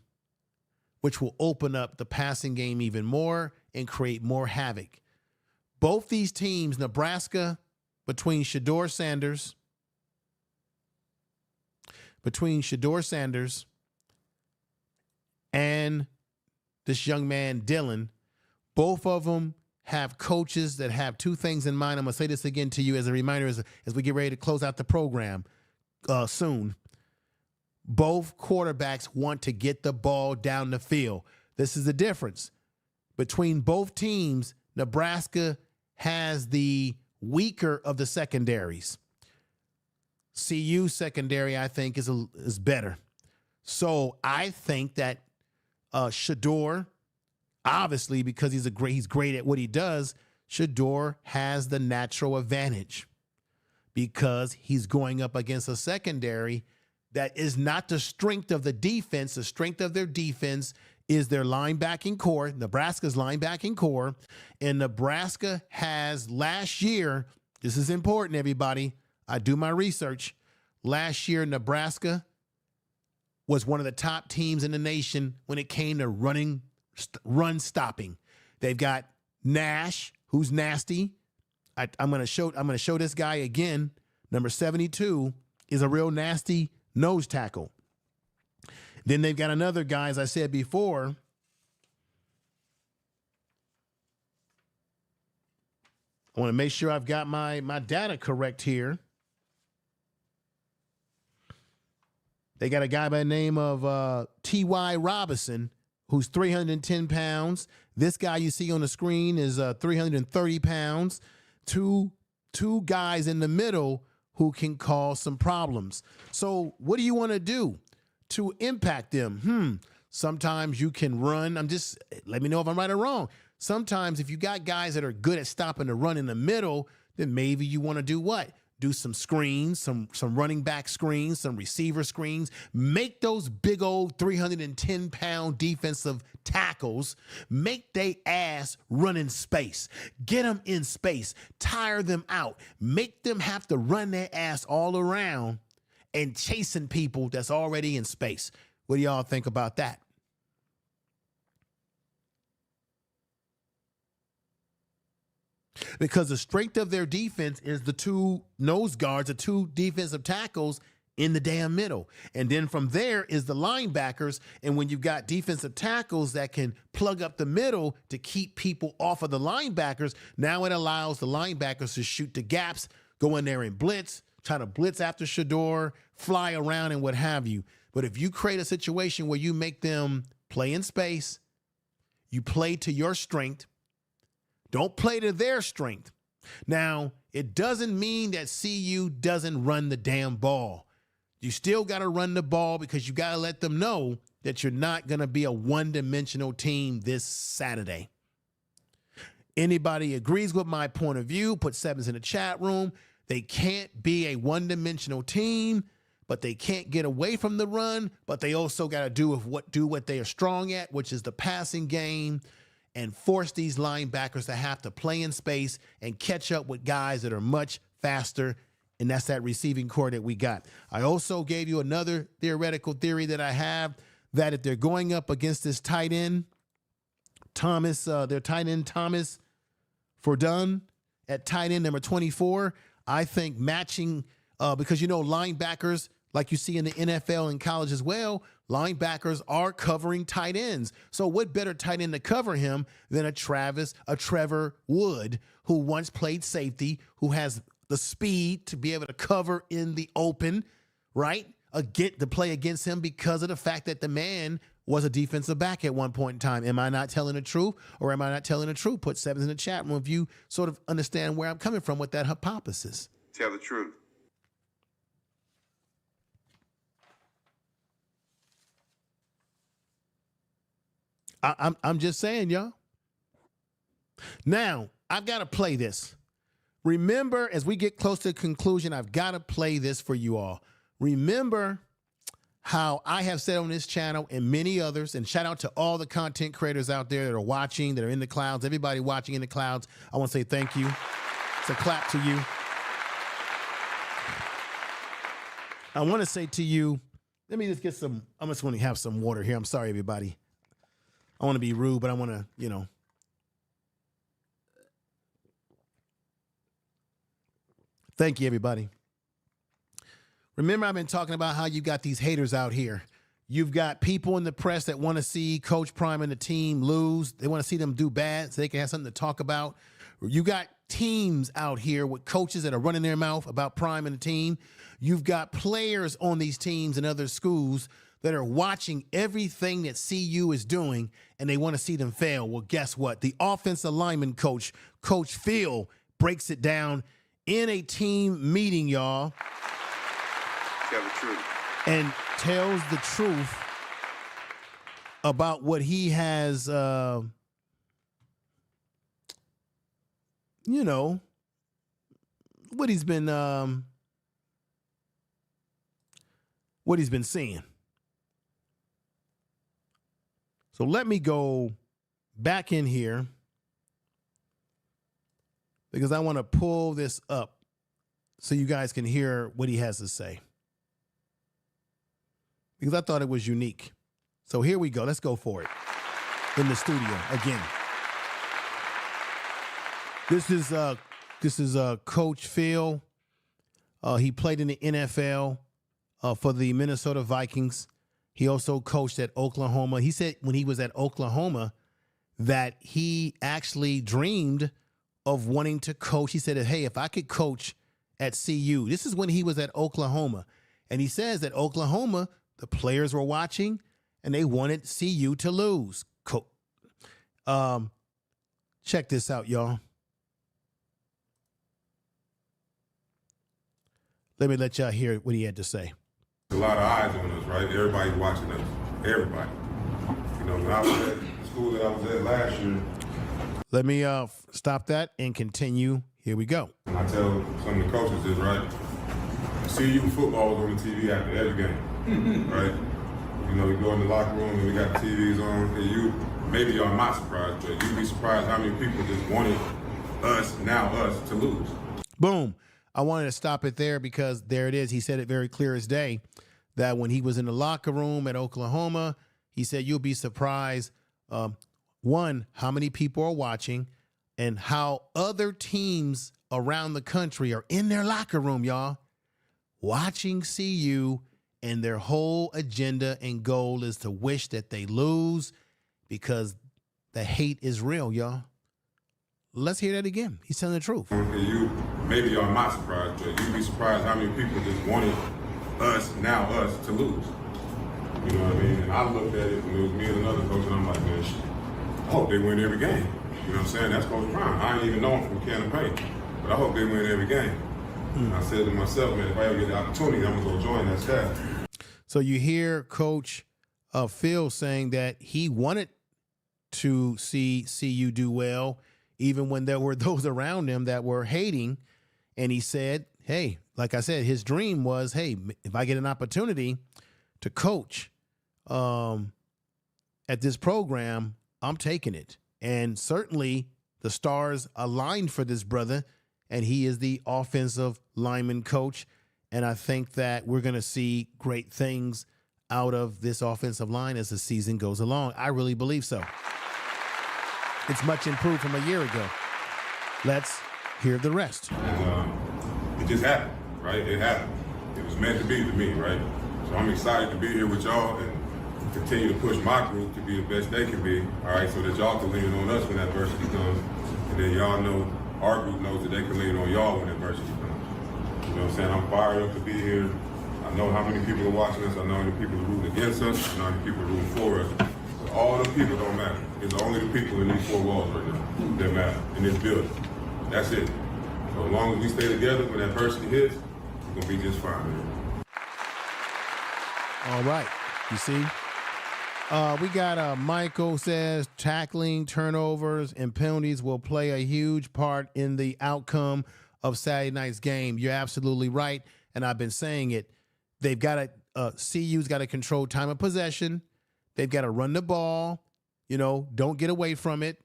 which will open up the passing game even more and create more havoc. Both these teams, Nebraska, between Deion Sanders and this young man, Deion, both of them have coaches that have two things in mind. I'm going to say this again to you as a reminder as we get ready to close out the program soon. Both quarterbacks want to get the ball down the field. This is the difference. Between both teams, Nebraska has the weaker of the secondaries. CU secondary, I think, is better. So I think that Shedeur, obviously, because he's great at what he does, Shedeur has the natural advantage because he's going up against a secondary that is not the strength of the defense. The strength of their defense is their linebacking core, Nebraska's linebacking core. And Nebraska has last year, this is important, everybody, I do my research. Last year, Nebraska was one of the top teams in the nation when it came to run stopping. They've got Nash, who's nasty. I'm going to show this guy again. Number 72 is a real nasty nose tackle. Then they've got another guy, as I said before, I want to make sure I've got my data correct here. They got a guy by the name of T.Y. Robinson, who's 310 pounds. This guy you see on the screen is 330 pounds. Two guys in the middle who can cause some problems. So what do you want to do to impact them? Sometimes you can run. Let me know if I'm right or wrong. Sometimes if you got guys that are good at stopping the run in the middle, then maybe you want to do what? Do some screens, some running back screens, some receiver screens. Make those big old 310-pound defensive tackles, make they ass run in space. Get them in space. Tire them out. Make them have to run their ass all around and chasing people that's already in space. What do y'all think about that? Because the strength of their defense is the two nose guards, the two defensive tackles in the damn middle. And then from there is the linebackers. And when you've got defensive tackles that can plug up the middle to keep people off of the linebackers, now it allows the linebackers to shoot the gaps, go in there and blitz, try to blitz after Shedeur, fly around and what have you. But if you create a situation where you make them play in space, you play to your strength, don't play to their strength. Now, it doesn't mean that CU doesn't run the damn ball. You still got to run the ball because you got to let them know that you're not going to be a one-dimensional team this Saturday. Anybody agrees with my point of view, put sevens in the chat room. They can't be a one-dimensional team but they can't get away from the run, but they also got to do what they are strong at, which is the passing game, and force these linebackers to have to play in space and catch up with guys that are much faster, and that's that receiving core that we got. I also gave you another theoretical theory that I have, that if they're going up against this tight end, their tight end Thomas Fordun at tight end number 24, I think matching, because linebackers, like you see in the NFL and college as well, linebackers are covering tight ends. So what better tight end to cover him than a Trevor Wood, who once played safety, who has the speed to be able to cover in the open, right? To play against him because of the fact that the man was a defensive back at one point in time. Am I not telling the truth, or am I not telling the truth? Put 7s in the chat room if you sort of understand where I'm coming from with that hypothesis. Tell the truth. I'm just saying, y'all. Now, I've got to play this. Remember, as we get close to the conclusion, I've got to play this for you all. Remember how I have said on this channel and many others, and shout out to all the content creators out there that are watching, that are in the clouds, everybody watching in the clouds. I want to say thank you. It's a clap to you. I want to say to you, let me just get some, I'm just going to have some water here. I'm sorry, everybody. I want to be rude, but I want to, Thank you, everybody. Remember, I've been talking about how you got these haters out here. You've got people in the press that want to see Coach Prime and the team lose. They want to see them do bad so they can have something to talk about. You got teams out here with coaches that are running their mouth about Prime and the team. You've got players on these teams and other schools that are watching everything that CU is doing, and they want to see them fail. Well, guess what? The offensive lineman coach, Coach Phil, breaks it down in a team meeting, y'all. Tell the truth. And tells the truth about what he has, what he's been seeing. So let me go back in here because I want to pull this up so you guys can hear what he has to say, because I thought it was unique. So here we go. Let's go for it in the studio again. This is Coach Phil. He played in the NFL for the Minnesota Vikings. He also coached at Oklahoma. He said when he was at Oklahoma that he actually dreamed of wanting to coach. He said, hey, if I could coach at CU. This is when he was at Oklahoma. And he says that Oklahoma, the players were watching and they wanted CU to lose. Check this out, y'all. Let me let y'all hear what he had to say. A lot of eyes on us, right? Everybody watching us. Everybody. When I was at school that I was at last year. Let me stop that and continue. Here we go. I tell some of the coaches this, right? CU football was on the TV after every game, right? You go in the locker room and we got the TVs on, and maybe y'all not surprised, but you'd be surprised how many people just wanted us to lose. Boom. I wanted to stop it there because there it is. He said it very clear as day that when he was in the locker room at Oklahoma, he said, you'll be surprised, one, how many people are watching and how other teams around the country are in their locker room, y'all, watching CU, and their whole agenda and goal is to wish that they lose because the hate is real, y'all. Let's hear that again. He's telling the truth. Maybe y'all not surprised, but you'd be surprised how many people just wanted us to lose. You know what I mean? And I looked at it, and it was me and another coach, and I'm like, man, I hope they win every game. You know what I'm saying? That's Coach Prime. I ain't even know him from campaign, but I hope they win every game. And I said to myself, man, if I ever get the opportunity, I'm going to go join that staff. So you hear Coach Phil saying that he wanted to see CU do well, even when there were those around him that were hating. And he said hey, like I said, his dream was, hey, if I get an opportunity to coach at this program, I'm taking it. And certainly the stars aligned for this brother, and he is the offensive lineman coach. And I think that we're going to see great things out of this offensive line as the season goes along. I really believe so. It's much improved from a year ago. Let's hear the rest. And it just happened, right? It happened. It was meant to be to me, right? So I'm excited to be here with y'all and continue to push my group to be the best they can be, all right, so that y'all can lean on us when adversity comes. And then y'all know, our group knows that they can lean on y'all when adversity comes. You know what I'm saying? I'm fired up to be here. I know how many people are watching us. I know how many people are rooting against us. I know how many people are rooting for us. So all the people don't matter. It's only the people in these four walls right now that matter in this building. That's it. So as long as we stay together when adversity hits, we're going to be just fine, man. All right. You see? We got Michael says tackling, turnovers, and penalties will play a huge part in the outcome of Saturday night's game. You're absolutely right, and I've been saying it. They've got to CU's got to control time of possession. They've got to run the ball. You know, don't get away from it.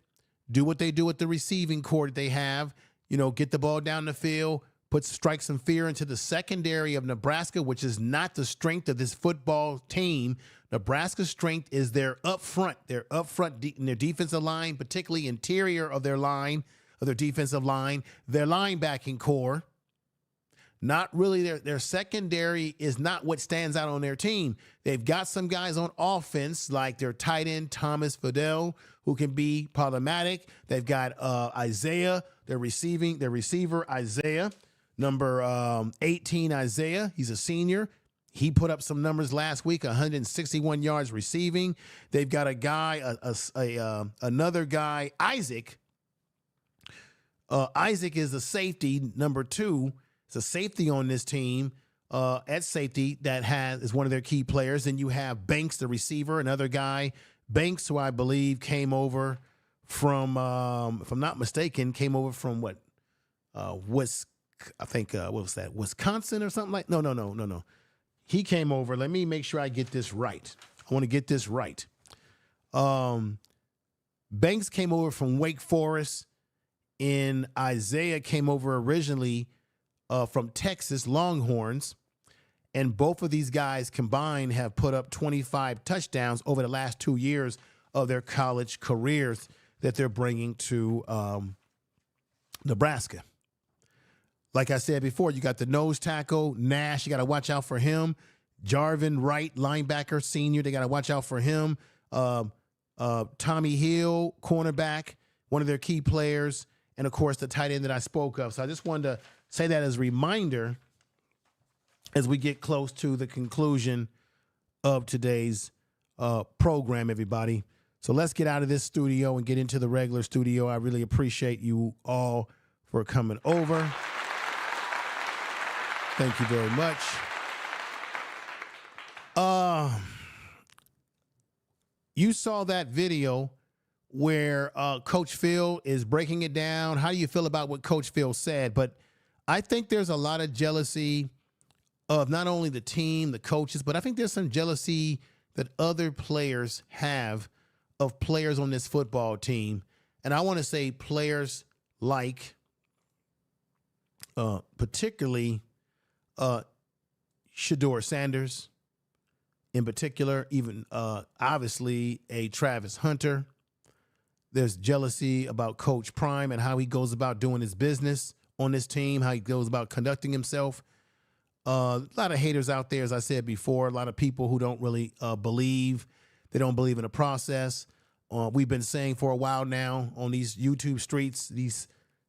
Do what they do with the receiving core that they have. You know, get the ball down the field. Strike some fear into the secondary of Nebraska, which is not the strength of this football team. Nebraska's strength is their up front. Their up front in their defensive line, particularly interior of their line, of their defensive line, their linebacking core. Not really their secondary is not what stands out on their team. They've got some guys on offense, like their tight end, Thomas Fidel, who can be problematic. They've got Isaiah, their receiver, Isaiah. Number 18, Isaiah, he's a senior. He put up some numbers last week, 161 yards receiving. They've got a guy, another guy, Isaac. Isaac is a safety, number 2. It's a safety on this team at safety that is one of their key players. And you have Banks, the receiver, another guy. Banks, who I believe came over from, if I'm not mistaken, came over from what was that, Wisconsin or something like? No. He came over. Let me make sure I get this right. I want to get this right. Banks came over from Wake Forest, and Isaiah came over originally from Texas Longhorns. And both of these guys combined have put up 25 touchdowns over the last 2 years of their college careers that they're bringing to Nebraska. Like I said before, you got the nose tackle, Nash. You got to watch out for him. Jarvin Wright, linebacker, senior. They got to watch out for him. Tommy Hill, cornerback, one of their key players. And, of course, the tight end that I spoke of. So I just wanted to say that as a reminder as we get close to the conclusion of today's program, everybody. So let's get out of this studio and get into the regular studio. I really appreciate you all for coming over. Thank you very much. You saw that video where Coach Phil is breaking it down. How do you feel about what Coach Phil said? But I think there's a lot of jealousy of not only the team, the coaches, but I think there's some jealousy that other players have of players on this football team. And I want to say players like particularly Deion Sanders in particular, even obviously a Travis Hunter. There's jealousy about Coach Prime and how he goes about doing his business on this team, how he goes about conducting himself. A lot of haters out there, as I said before, a lot of people who don't really believe. They don't believe in the process. We've been saying for a while now on these YouTube streets, these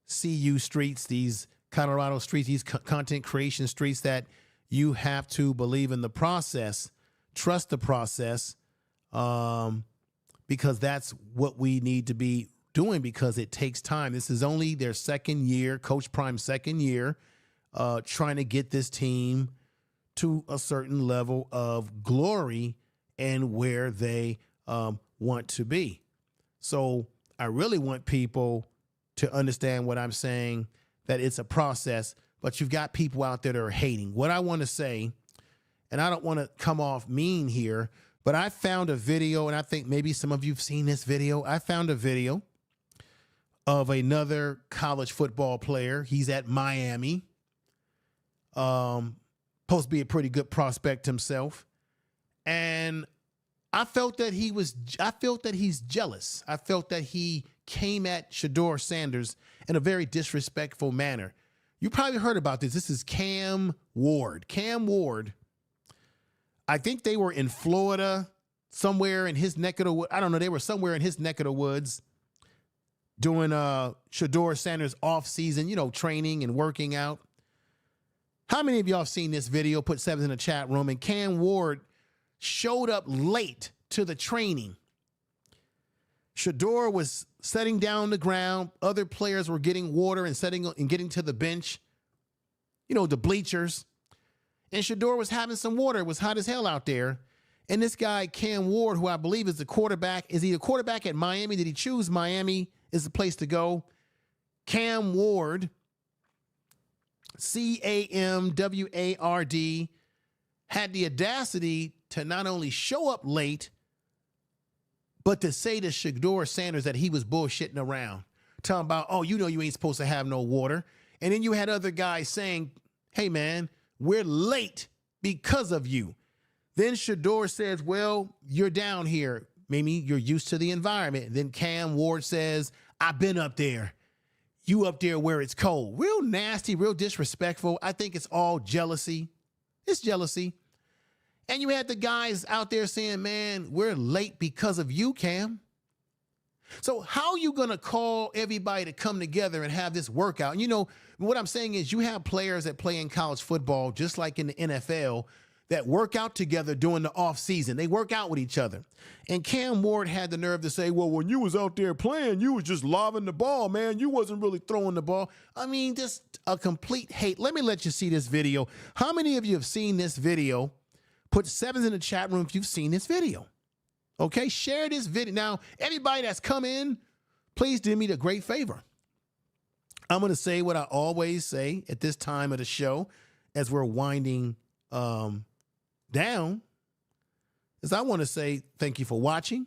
CU streets, these Colorado streets, these content creation streets, that you have to believe in the process, trust the process, because that's what we need to be doing, because it takes time. This is only their second year, Coach Prime's second year, trying to get this team to a certain level of glory and where they want to be. So I really want people to understand what I'm saying, that it's a process, but you've got people out there that are hating. What I want to say, and I don't want to come off mean here, but I found a video, and I think maybe some of you've seen this video. I found a video of another college football player. He's at Miami. Supposed to be a pretty good prospect himself. And I felt that he's jealous. I felt that he came at Deion Sanders in a very disrespectful manner. You probably heard about this. This is Cam Ward. Cam Ward, I think they were in Florida, somewhere in his neck of the woods. I don't know. They were somewhere in his neck of the woods doing Deion Sanders off season, you know, training and working out. How many of y'all have seen this video? Put sevens in the chat room. And Cam Ward showed up late to the training. Shedeur was setting down the ground. Other players were getting water and getting to the bench, you know, the bleachers. And Shedeur was having some water. It was hot as hell out there. And this guy, Cam Ward, who I believe is the quarterback, is he a quarterback at Miami? Did he choose Miami as the place to go? Cam Ward, Camward, had the audacity to not only show up late, but to say to Deion Sanders that he was bullshitting around. Talking about, oh, you know you ain't supposed to have no water. And then you had other guys saying, hey, man, we're late because of you. Then Shedeur says, well, you're down here. Maybe you're used to the environment. Then Cam Ward says, I've been up there. You up there where it's cold. Real nasty, real disrespectful. I think it's all jealousy. It's jealousy. And you had the guys out there saying, man, we're late because of you, Cam. So how are you going to call everybody to come together and have this workout? And you know, what I'm saying is you have players that play in college football, just like in the NFL, that work out together during the off season. They work out with each other. And Cam Ward had the nerve to say, well, when you was out there playing, you was just lobbing the ball, man. You wasn't really throwing the ball. I mean, just a complete hate. Let me let you see this video. How many of you have seen this video? Put sevens in the chat room if you've seen this video. Okay, share this video. Now, everybody that's come in, please do me the great favor. I'm going to say what I always say at this time of the show as we're winding down, is I want to say thank you for watching.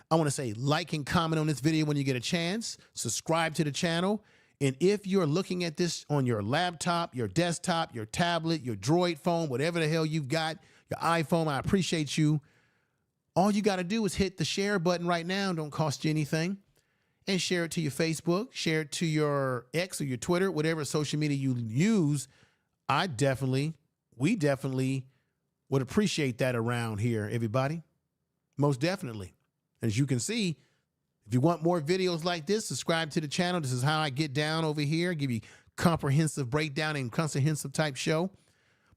I want to say like and comment on this video when you get a chance. Subscribe to the channel. And if you're looking at this on your laptop, your desktop, your tablet, your Droid phone, whatever the hell you've got, your iPhone, I appreciate you. All you got to do is hit the share button right now. Don't cost you anything. And share it to your Facebook, share it to your X or your Twitter, whatever social media you use. We definitely would appreciate that around here, everybody. Most definitely. As you can see, if you want more videos like this, subscribe to the channel. This is how I get down over here, give you comprehensive breakdown and comprehensive type show.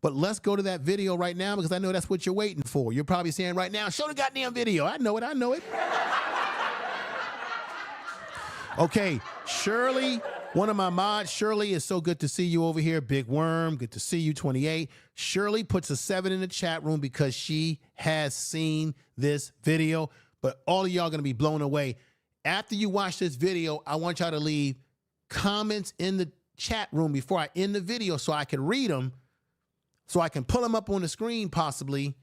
But let's go to that video right now because I know that's what you're waiting for. You're probably saying right now, show the goddamn video. I know it. I know it. Okay, Shirley, one of my mods. Shirley, it's so good to see you over here. Big Worm, good to see you, 28. Shirley puts a 7 in the chat room because she has seen this video. But all of y'all going to be blown away. After you watch this video, I want y'all to leave comments in the chat room before I end the video so I can read them, so I can pull them up on the screen possibly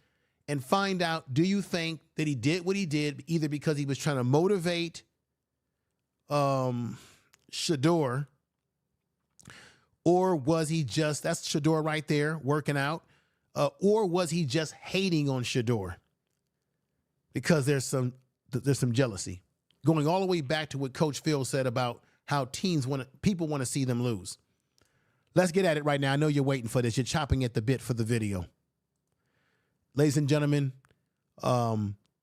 and find out, do you think that he did what he did either because he was trying to motivate Shedeur, or was he just, that's Shedeur right there working out, or was he just hating on Shedeur? Because there's some jealousy going all the way back to what Coach Phil said about how people want to see them lose. Let's get at it right now. I know you're waiting for this. You're chopping at the bit for the video. Ladies and gentlemen,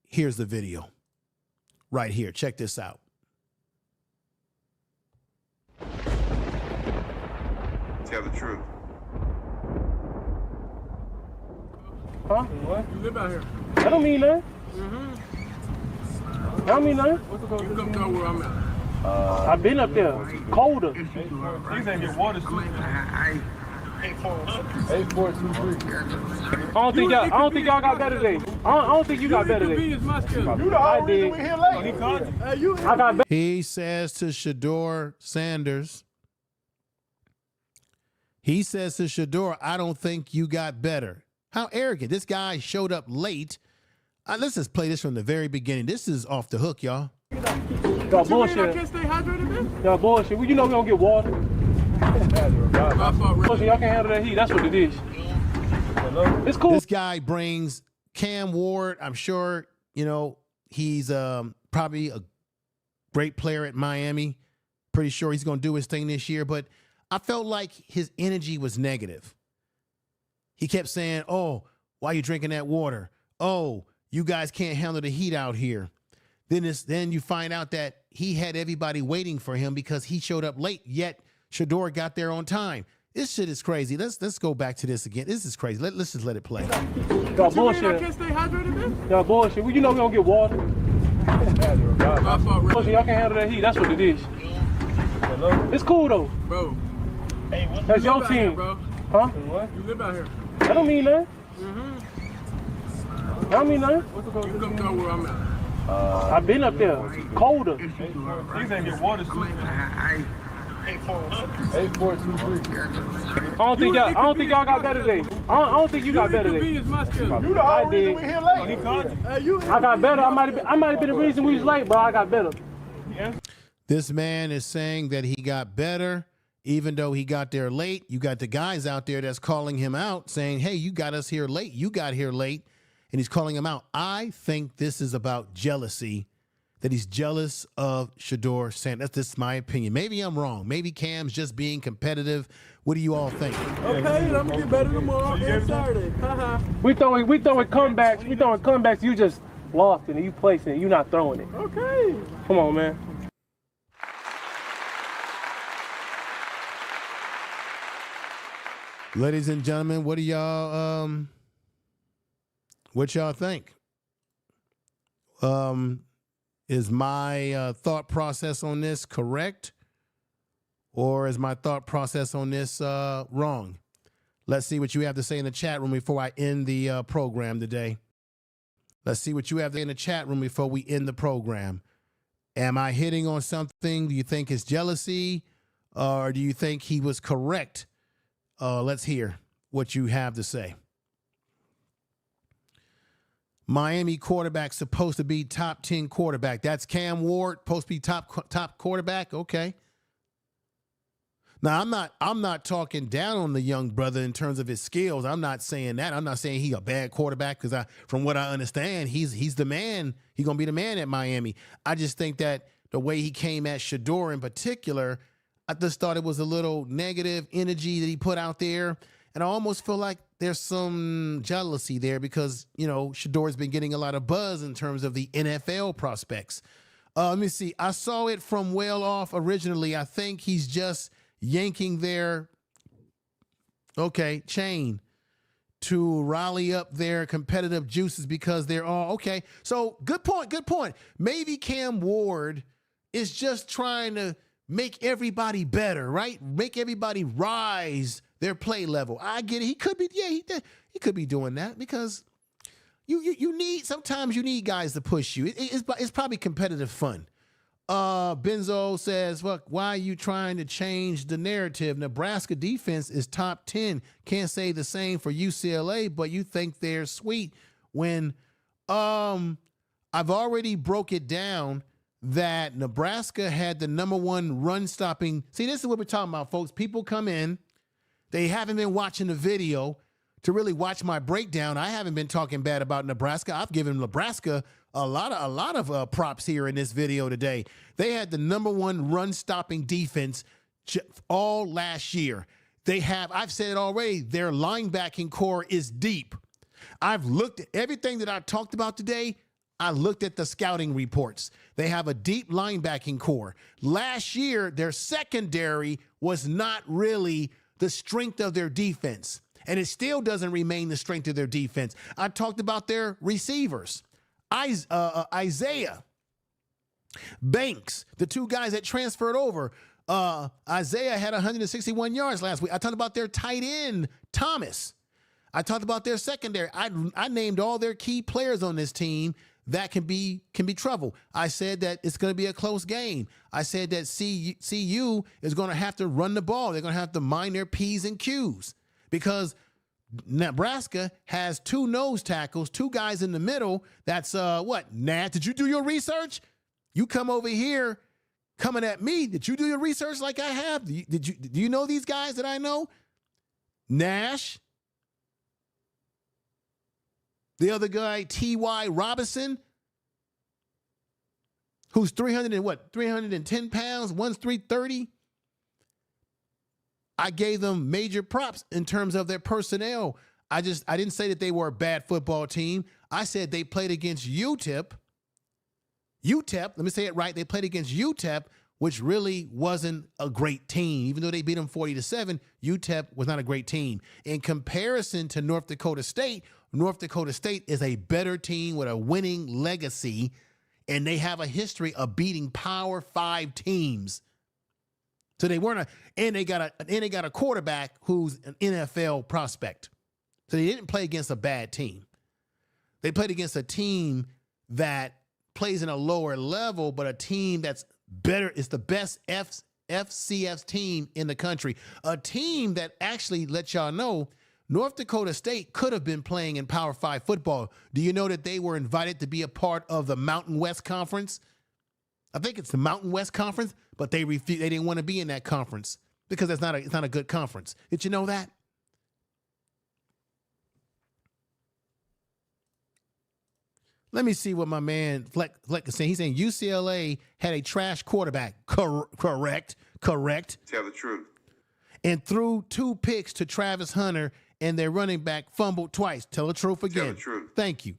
here's the video right here. Check this out. Tell the truth. Huh? What? You live out here. I don't mean nothing. I don't mean nothing. You come down where I'm at. I've been up there. Colder. These ain't your water too. 8423. I don't think y'all got better today. I don't think you got better today. You the whole reason we here late. I got better. He says to Deion Sanders, He says to Shedeur, I don't think you got better. How arrogant. This guy showed up late. Let's just play this from the very beginning. This is off the hook, y'all. Y'all bullshit. I can't stay hydrated, man? Y'all bullshit. Well, you know we don't get water. Bullshit, y'all can't handle that heat. That's what it is. It's cool. This guy brings Cam Ward. I'm sure, you know, he's probably a great player at Miami. Pretty sure he's going to do his thing this year. But I felt like his energy was negative. He kept saying, oh, why are you drinking that water? Oh, you guys can't handle the heat out here. Then you find out that he had everybody waiting for him because he showed up late, yet Shedeur got there on time. This shit is crazy. Let's go back to this again. This is crazy. Let's just let it play. Y'all bullshit. I can't stay hydrated, man? Y'all bullshit. Well, you know we don't get water. Bullshit, y'all can't handle that heat. That's what it is. It's cool though. Bro. Hey, that's your team. Bro. Huh? What? You live out here. That don't mean nothing. That don't mean nothing. What's the code? You come down where I'm at. I've been up there. It's colder. These ain't get water. I don't think y'all got better today. I don't think you got better today. You the whole reason we here late. I got better. I might have been the reason we was late, bro. I got better. Yeah. This man is saying that he got better, even though he got there late. You got the guys out there that's calling him out, saying, hey, you got us here late. You got here late. And he's calling him out. I think this is about jealousy, that he's jealous of Shedeur Sanders. That's just my opinion. Maybe I'm wrong. Maybe Cam's just being competitive. What do you all think? Okay, I'm going to get better tomorrow and Saturday. We throwing comebacks. We throwing comebacks. You just lost it and you placing it. You not throwing it. Okay. Come on, man. Ladies and gentlemen, what do y'all what y'all think? Is my thought process on this correct? Or is my thought process on this wrong? Let's see what you have to say in the chat room before I end the program today. Let's see what you have to say in the chat room before we end the program. Am I hitting on something? Do you think it's jealousy? Or do you think he was correct? Let's hear what you have to say. Miami quarterback supposed to be top 10 quarterback. That's Cam Ward, supposed to be top quarterback. Okay. Now I'm not talking down on the young brother in terms of his skills. I'm not saying that. I'm not saying he a bad quarterback because from what I understand, he's the man. He's gonna be the man at Miami. I just think that the way he came at Shedeur in particular, I just thought it was a little negative energy that he put out there. And I almost feel like there's some jealousy there because, you know, Shedeur's been getting a lot of buzz in terms of the NFL prospects. Let me see. I saw it from well off originally. I think he's just yanking their, chain to rally up their competitive juices because they're all, okay. So good point. Maybe Cam Ward is just trying to make everybody better, right? Make everybody rise their play level. I get it. He could be, he could be doing that because sometimes you need guys to push you. It's probably competitive fun. Benzo says, look, why are you trying to change the narrative? Nebraska defense is top 10. Can't say the same for UCLA, but you think they're sweet when I've already broke it down that Nebraska had the #1 run stopping. See, this is what we're talking about, folks. People come in, they haven't been watching the video to really watch my breakdown. I haven't been talking bad about Nebraska. I've given Nebraska a lot of props here in this video today. They had the #1 run stopping defense all last year. I've said it already, their linebacking core is deep. I've looked at everything that I talked about today. I looked at the scouting reports. They have a deep linebacking core. Last year, their secondary was not really the strength of their defense, and it still doesn't remain the strength of their defense. I talked about their receivers. Isaiah Banks, the two guys that transferred over. Isaiah had 161 yards last week. I talked about their tight end, Thomas. I talked about their secondary. I named all their key players on this team. that can be trouble. I said that it's going to be a close game. I said that CU is going to have to run the ball. They're going to have to mind their P's and Q's because Nebraska has 2 nose tackles, 2 guys in the middle. That's what? Nat, did you do your research? You come over here coming at me. Did you do your research like I have? Do you know these guys that I know? Nash. The other guy, T.Y. Robinson, who's 310 pounds, one's 330. I gave them major props in terms of their personnel. I didn't say that they were a bad football team. I said they played against UTEP. Let me say it right. They played against UTEP, which really wasn't a great team. Even though they beat them 40-7, UTEP was not a great team. In comparison to North Dakota State is a better team with a winning legacy, and they have a history of beating Power 5 teams. So they weren't and they got a quarterback who's an NFL prospect. So they didn't play against a bad team. They played against a team that plays in a lower level, but a team that's better. It's the best FCS team in the country. A team that actually let y'all know North Dakota State could have been playing in Power 5 football. Do you know that they were invited to be a part of the Mountain West Conference? I think it's the Mountain West Conference, but they refused. They didn't want to be in that conference because it's not a good conference. Did you know that? Let me see what my man Fleck is saying. He's saying UCLA had a trash quarterback. Correct. Tell the truth. And threw 2 picks to Travis Hunter, and their running back fumbled twice. Tell the truth again. Tell the truth. Thank you.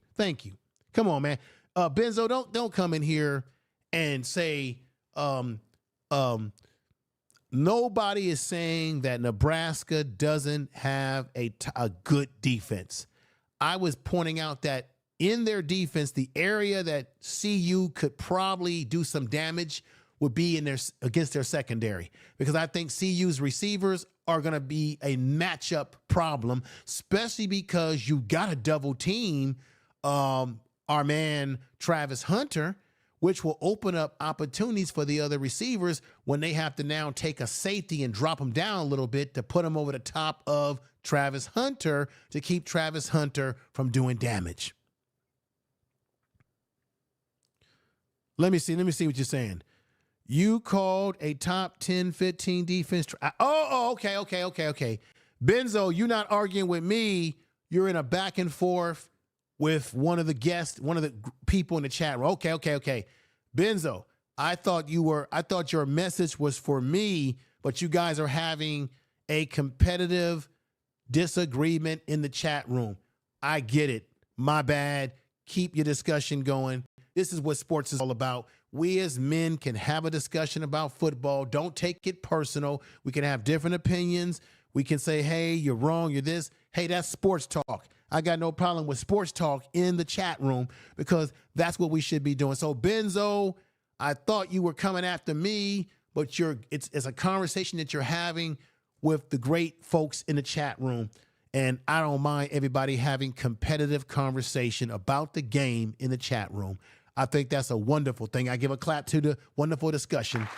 Come on, man. Benzo, don't come in here and say nobody is saying that Nebraska doesn't have a good defense. I was pointing out that in their defense, the area that CU could probably do some damage would be against their secondary, because I think CU's receivers are going to be a matchup problem, especially because you got to double team our man Travis Hunter, which will open up opportunities for the other receivers when they have to now take a safety and drop him down a little bit to put him over the top of Travis Hunter to keep Travis Hunter from doing damage. Let me see what you're saying. You called a top 10, 15 defense. Okay. Benzo, you're not arguing with me. You're in a back and forth with one of the guests, one of the people in the chat room. Okay. Benzo, I thought your message was for me, but you guys are having a competitive disagreement in the chat room. I get it. My bad. Keep your discussion going. This is what sports is all about. We as men can have a discussion about football. Don't take it personal. We can have different opinions. We can say, hey, you're wrong, you're this. Hey, that's sports talk. I got no problem with sports talk in the chat room because that's what we should be doing. So, Benzo, I thought you were coming after me, but it's a conversation that you're having with the great folks in the chat room. And I don't mind everybody having competitive conversation about the game in the chat room. I think that's a wonderful thing. I give a clap to the wonderful discussion.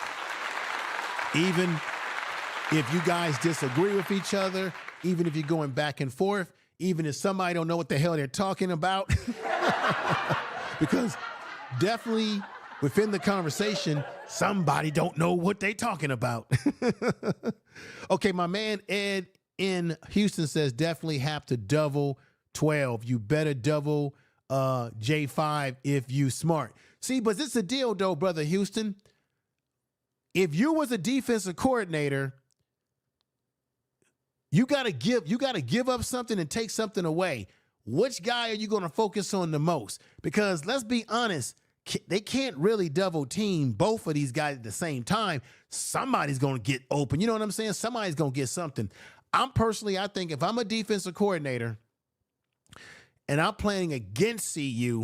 Even if you guys disagree with each other, even if you're going back and forth, even if somebody don't know what the hell they're talking about, because definitely within the conversation, somebody don't know what they're talking about. Okay, my man Ed in Houston says definitely have to double 12. You better double J5 if you smart. See, but this is a deal though, brother Houston. If you was a defensive coordinator, you gotta give up something and take something away. Which guy are you going to focus on the most? Because let's be honest, they can't really double team both of these guys at the same time. Somebody's going to get open. You know what I'm saying? Somebody's going to get something. I think if I'm a defensive coordinator and I'm playing against CU,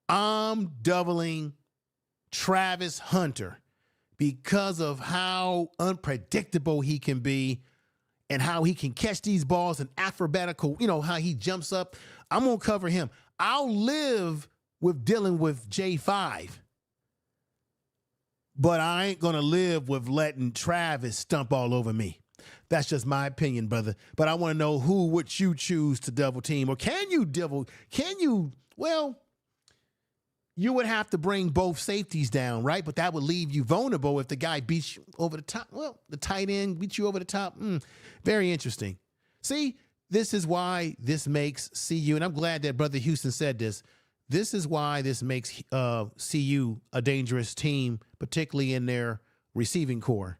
I'm doubling Travis Hunter because of how unpredictable he can be and how he can catch these balls in alphabetical, how he jumps up. I'm going to cover him. I'll live with dealing with J5. But I ain't going to live with letting Travis stump all over me. That's just my opinion, brother. But I want to know who would you choose to double team? Or well, you would have to bring both safeties down, right? But that would leave you vulnerable if the guy beats you over the top. Well, the tight end beats you over the top. Very interesting. See, this is why this makes CU, and I'm glad that Brother Houston said this. This is why this makes CU a dangerous team, particularly in their receiving core.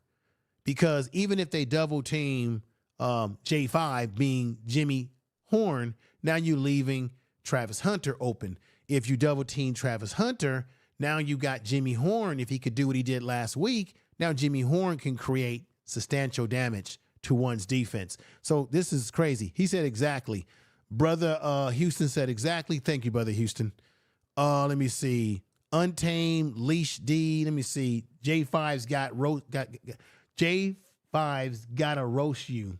Because even if they double team J5 being Jimmy Horn, now you're leaving Travis Hunter open. If you double team Travis Hunter, now you got Jimmy Horn. If he could do what he did last week, now Jimmy Horn can create substantial damage to one's defense. So this is crazy. He said exactly. Brother Houston said exactly. Thank you, Brother Houston. Let me see. Untamed, Leash D. Let me see. J5's J5's gotta roast you.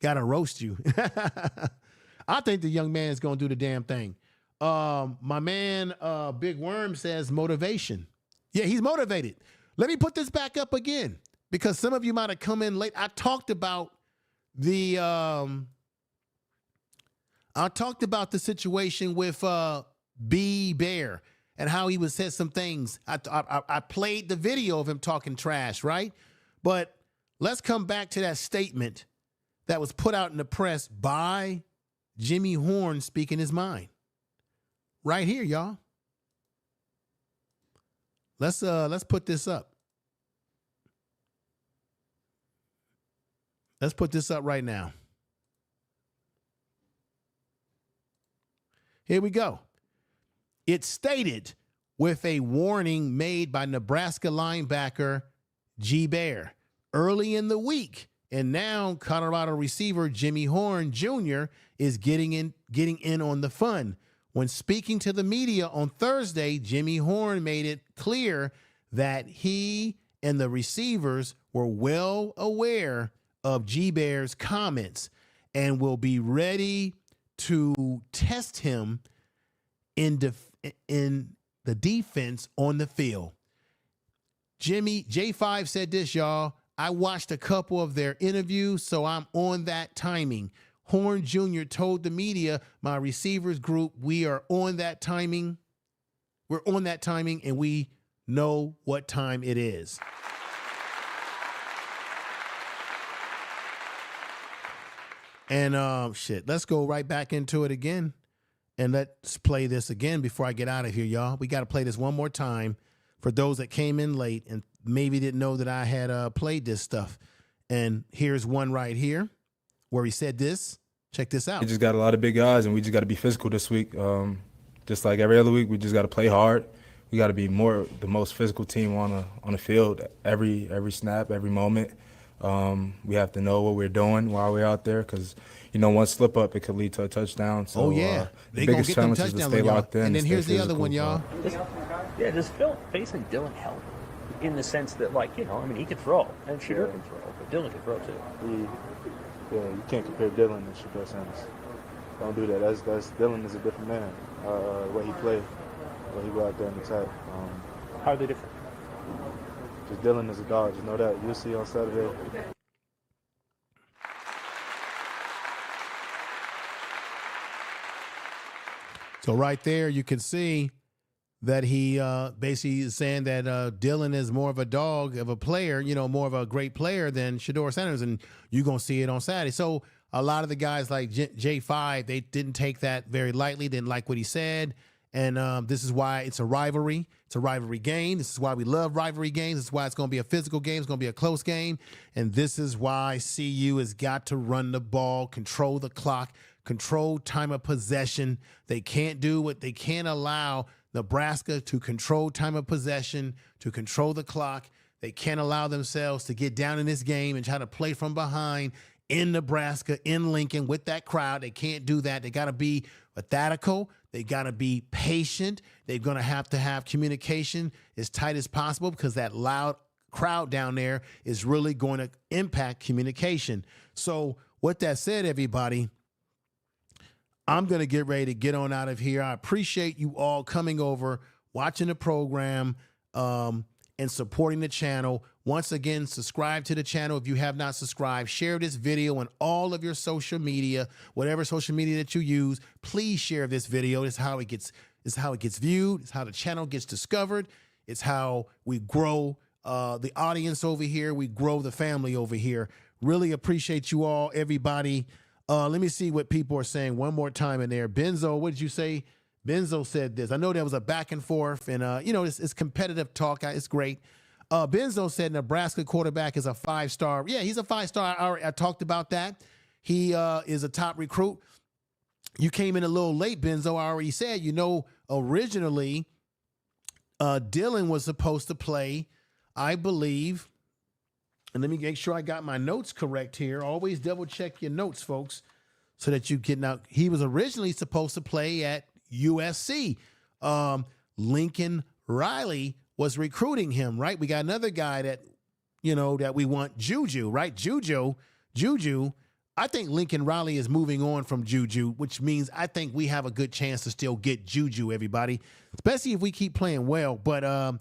Gotta roast you. I think the young man's gonna do the damn thing. My man Big Worm says motivation. Yeah, he's motivated. Let me put this back up again because some of you might have come in late. I talked about the situation with B Bear and how he was said some things. I played the video of him talking trash, right? But let's come back to that statement that was put out in the press by Jimmy Horn speaking his mind. Right here, y'all. Let's put this up. Let's put this up right now. Here we go. It's stated with a warning made by Nebraska linebacker G. Bear early in the week. And now Colorado receiver Jimmy Horn Jr. is getting in on the fun. When speaking to the media on Thursday, Jimmy Horn made it clear that he and the receivers were well aware of G. Bear's comments and will be ready to test him in the defense on the field. J5 said this, y'all. I watched a couple of their interviews, so I'm on that timing. Horn Jr. told the media, my receivers group, we are on that timing. We're on that timing, and we know what time it is. And let's go right back into it again. And let's play this again before I get out of here, y'all. We got to play this one more time for those that came in late and maybe didn't know that I had played this stuff. And here's one right here where he said this. Check this out. We just got a lot of big guys, and we just got to be physical this week. Just like every other week, we just got to play hard. We got to be the most physical team on the field every snap, every moment. We have to know what we're doing while we're out there because, one slip up, it could lead to a touchdown. So, the biggest challenge is to stay locked in. And then here's the other one, y'all. Does Phil facing Dylan help in the sense that, he could throw and Shedeur can throw, but Dylan can throw too. Yeah, you can't compare Dylan and Deion Sanders. Don't do that. Dylan is a different man. The way he plays, the way he go out there and attack. How are they different? Just Dylan is a dog. You know that. You'll see on Saturday. So right there, you can see that he basically is saying that Dylan is more of a dog of a player, more of a great player than Shedeur Sanders, and you're going to see it on Saturday. So a lot of the guys like J5, they didn't take that very lightly, didn't like what he said, and this is why it's a rivalry. It's a rivalry game. This is why we love rivalry games. This is why it's going to be a physical game. It's going to be a close game, and this is why CU has got to run the ball, control the clock, control time of possession. They can't allow Nebraska to control time of possession, to control the clock. They can't allow themselves to get down in this game and try to play from behind in Nebraska, in Lincoln, with that crowd. They can't do that. They got to be methodical. They got to be patient. They're going to have communication as tight as possible because that loud crowd down there is really going to impact communication. So with that said, everybody, I'm going to get ready to get on out of here. I appreciate you all coming over, watching the program, and supporting the channel. Once again, subscribe to the channel if you have not subscribed. Share this video on all of your social media, whatever social media that you use. Please share this video. It's how it gets viewed. It's how the channel gets discovered. It's how we grow the audience over here. We grow the family over here. Really appreciate you all, everybody. Let me see what people are saying one more time in there. Benzo, what did you say? Benzo said this. I know there was a back and forth, and it's competitive talk. It's great. Benzo said Nebraska quarterback is a 5-star. Yeah, he's a 5-star. I talked about that. He is a top recruit. You came in a little late, Benzo. I already said, originally Dylan was supposed to play, I believe, and let me make sure I got my notes correct here. Always double check your notes, folks, so that you get out. He was originally supposed to play at USC. Lincoln Riley was recruiting him, right? We got another guy that, that we want, Juju, right? Juju. I think Lincoln Riley is moving on from Juju, which means I think we have a good chance to still get Juju, everybody, especially if we keep playing well. But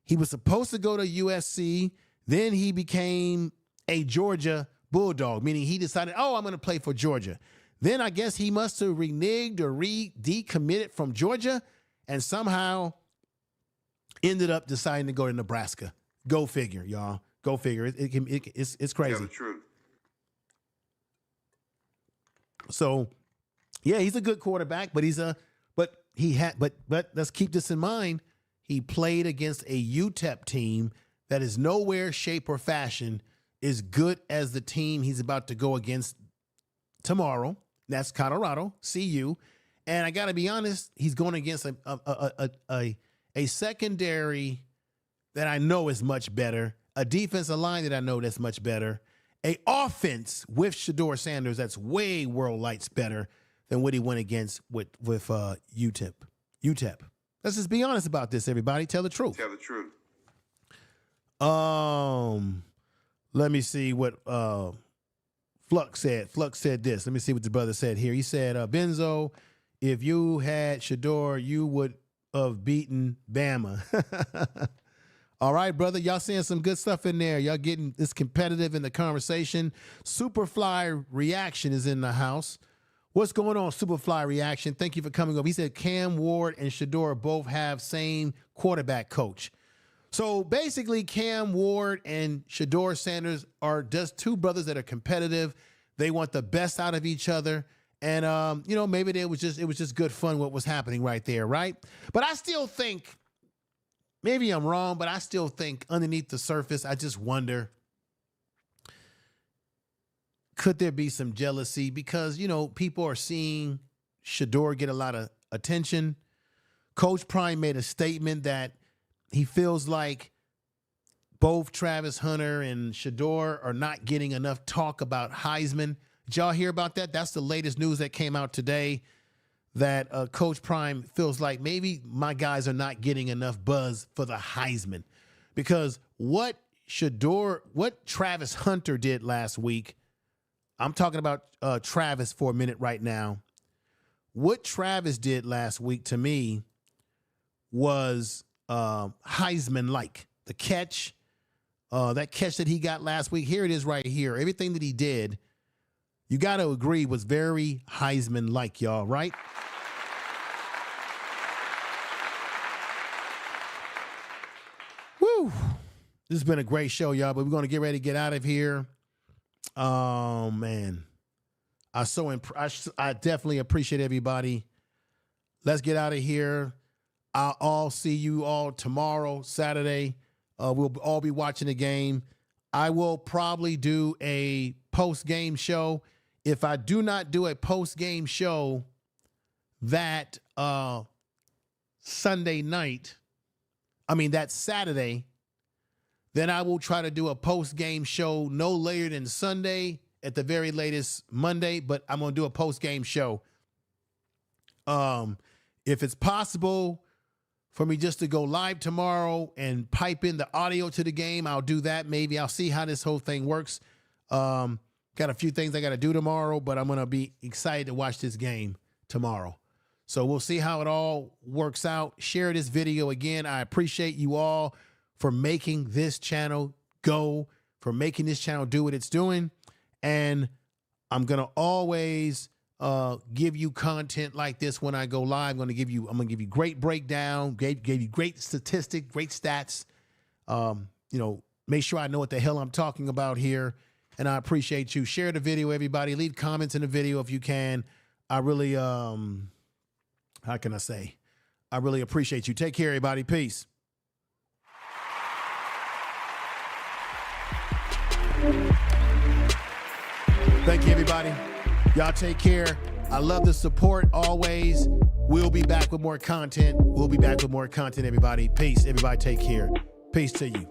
he was supposed to go to USC. Then he became a Georgia Bulldog, meaning he decided, I'm going to play for Georgia. Then I guess he must have reneged or decommitted from Georgia and somehow ended up deciding to go to Nebraska. Go figure, y'all. Go figure. It's crazy. Tell the truth. So, yeah, he's a good quarterback, but but let's keep this in mind. He played against a UTEP team that is nowhere, shape, or fashion as good as the team he's about to go against tomorrow. That's Colorado, CU. And I got to be honest, he's going against a secondary that I know is much better, a defensive line that I know that's much better, a offense with Deion Sanders that's way world lights better than what he went against with UTEP. Let's just be honest about this, everybody. Tell the truth. Tell the truth. Let me see what Flux said. Flux said this. Let me see what the brother said here. He said, Benzo, if you had Shador, you would have beaten Bama. All right, brother. Y'all saying some good stuff in there. Y'all getting this competitive in the conversation. Superfly Reaction is in the house. What's going on, Superfly Reaction? Thank you for coming over. He said Cam Ward and Shador both have same quarterback coach. So basically, Cam Ward and Deion Sanders are just two brothers that are competitive. They want the best out of each other. And, maybe it was just good fun what was happening right there, right? But I still think, maybe I'm wrong, but I still think underneath the surface, I just wonder, could there be some jealousy? Because, people are seeing Shador get a lot of attention. Coach Prime made a statement that he feels like both Travis Hunter and Shador are not getting enough talk about Heisman. Did y'all hear about that? That's the latest news that came out today, that Coach Prime feels like maybe my guys are not getting enough buzz for the Heisman. Because what Travis Hunter did last week, I'm talking about Travis for a minute right now. What Travis did last week to me was Heisman-like. The catch, that catch that he got last week, here it is right here. Everything that he did, you got to agree, was very Heisman-like, y'all, right? Woo! This has been a great show, y'all, but we're going to get ready to get out of here. Oh, man. I definitely appreciate everybody. Let's get out of here. I'll see you all tomorrow, Saturday. We'll all be watching the game. I will probably do a post-game show. If I do not do a post-game show that Saturday, then I will try to do a post-game show no later than Sunday, at the very latest Monday, but I'm going to do a post-game show. If it's possible for me just to go live tomorrow and pipe in the audio to the game, I'll do that. Maybe I'll see how this whole thing works. Got a few things I got to do tomorrow, but I'm going to be excited to watch this game. tomorrow. So we'll see how it all works out. Share this video again. I appreciate you all for making this channel go, for making this channel do what it's doing. And I'm going to always give you content like this when I go live. I'm going to give you great breakdown, gave you great statistics, great stats. Make sure I know what the hell I'm talking about here. And I appreciate you. Share the video, everybody. Leave comments in the video if you can. I really, how can I say? I really appreciate you. Take care, everybody. Peace. Thank you, everybody. Y'all take care. I love the support always. We'll be back with more content. Everybody. Peace. Everybody take care. Peace to you.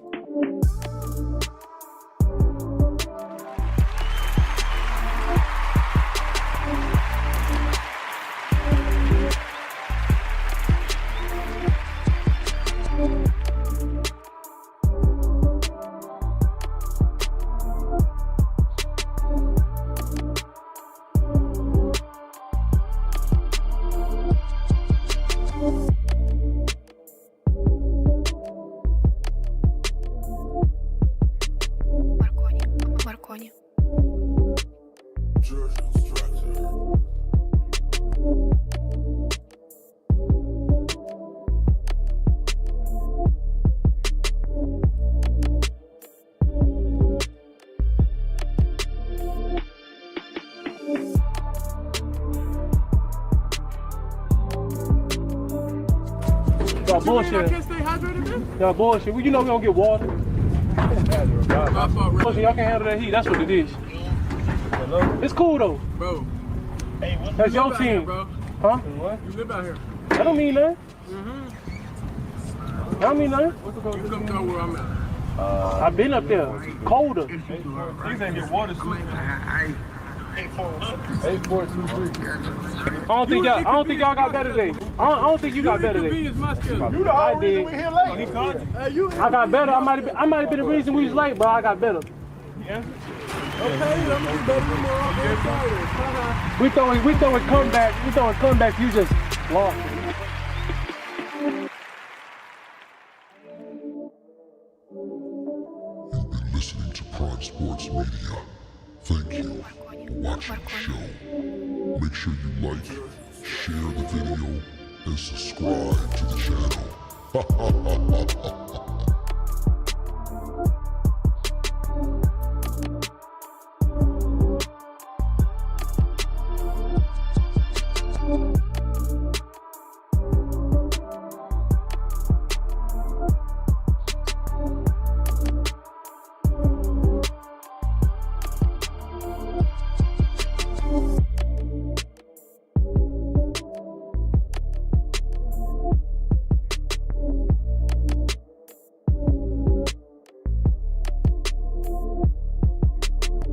Y'all bullshit. I can't stay hydrated, man? Y'all bullshit. Well, you know we don't get water. Bullshit, y'all can't handle that heat. That's what it is. Hello? It's cool, though. Bro. Hey, that's your team. Here, bro. Huh? What? You live out here. That don't mean nothing. That don't mean nothing. What's the code? You come down where I'm at. I've been up there. Colder. You think your water's cool? 8423. I don't think y'all got better today. I don't think you got better today. You the reason we here late. I got better. I might have been the reason we was late, but I got better. Yeah. Okay, I'm gonna be better tomorrow. We throwing comebacks. You just lost. You've been listening to Prime Sports Media. Thank you for watching the show. Make sure you like, share the video, and subscribe to the channel.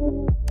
you.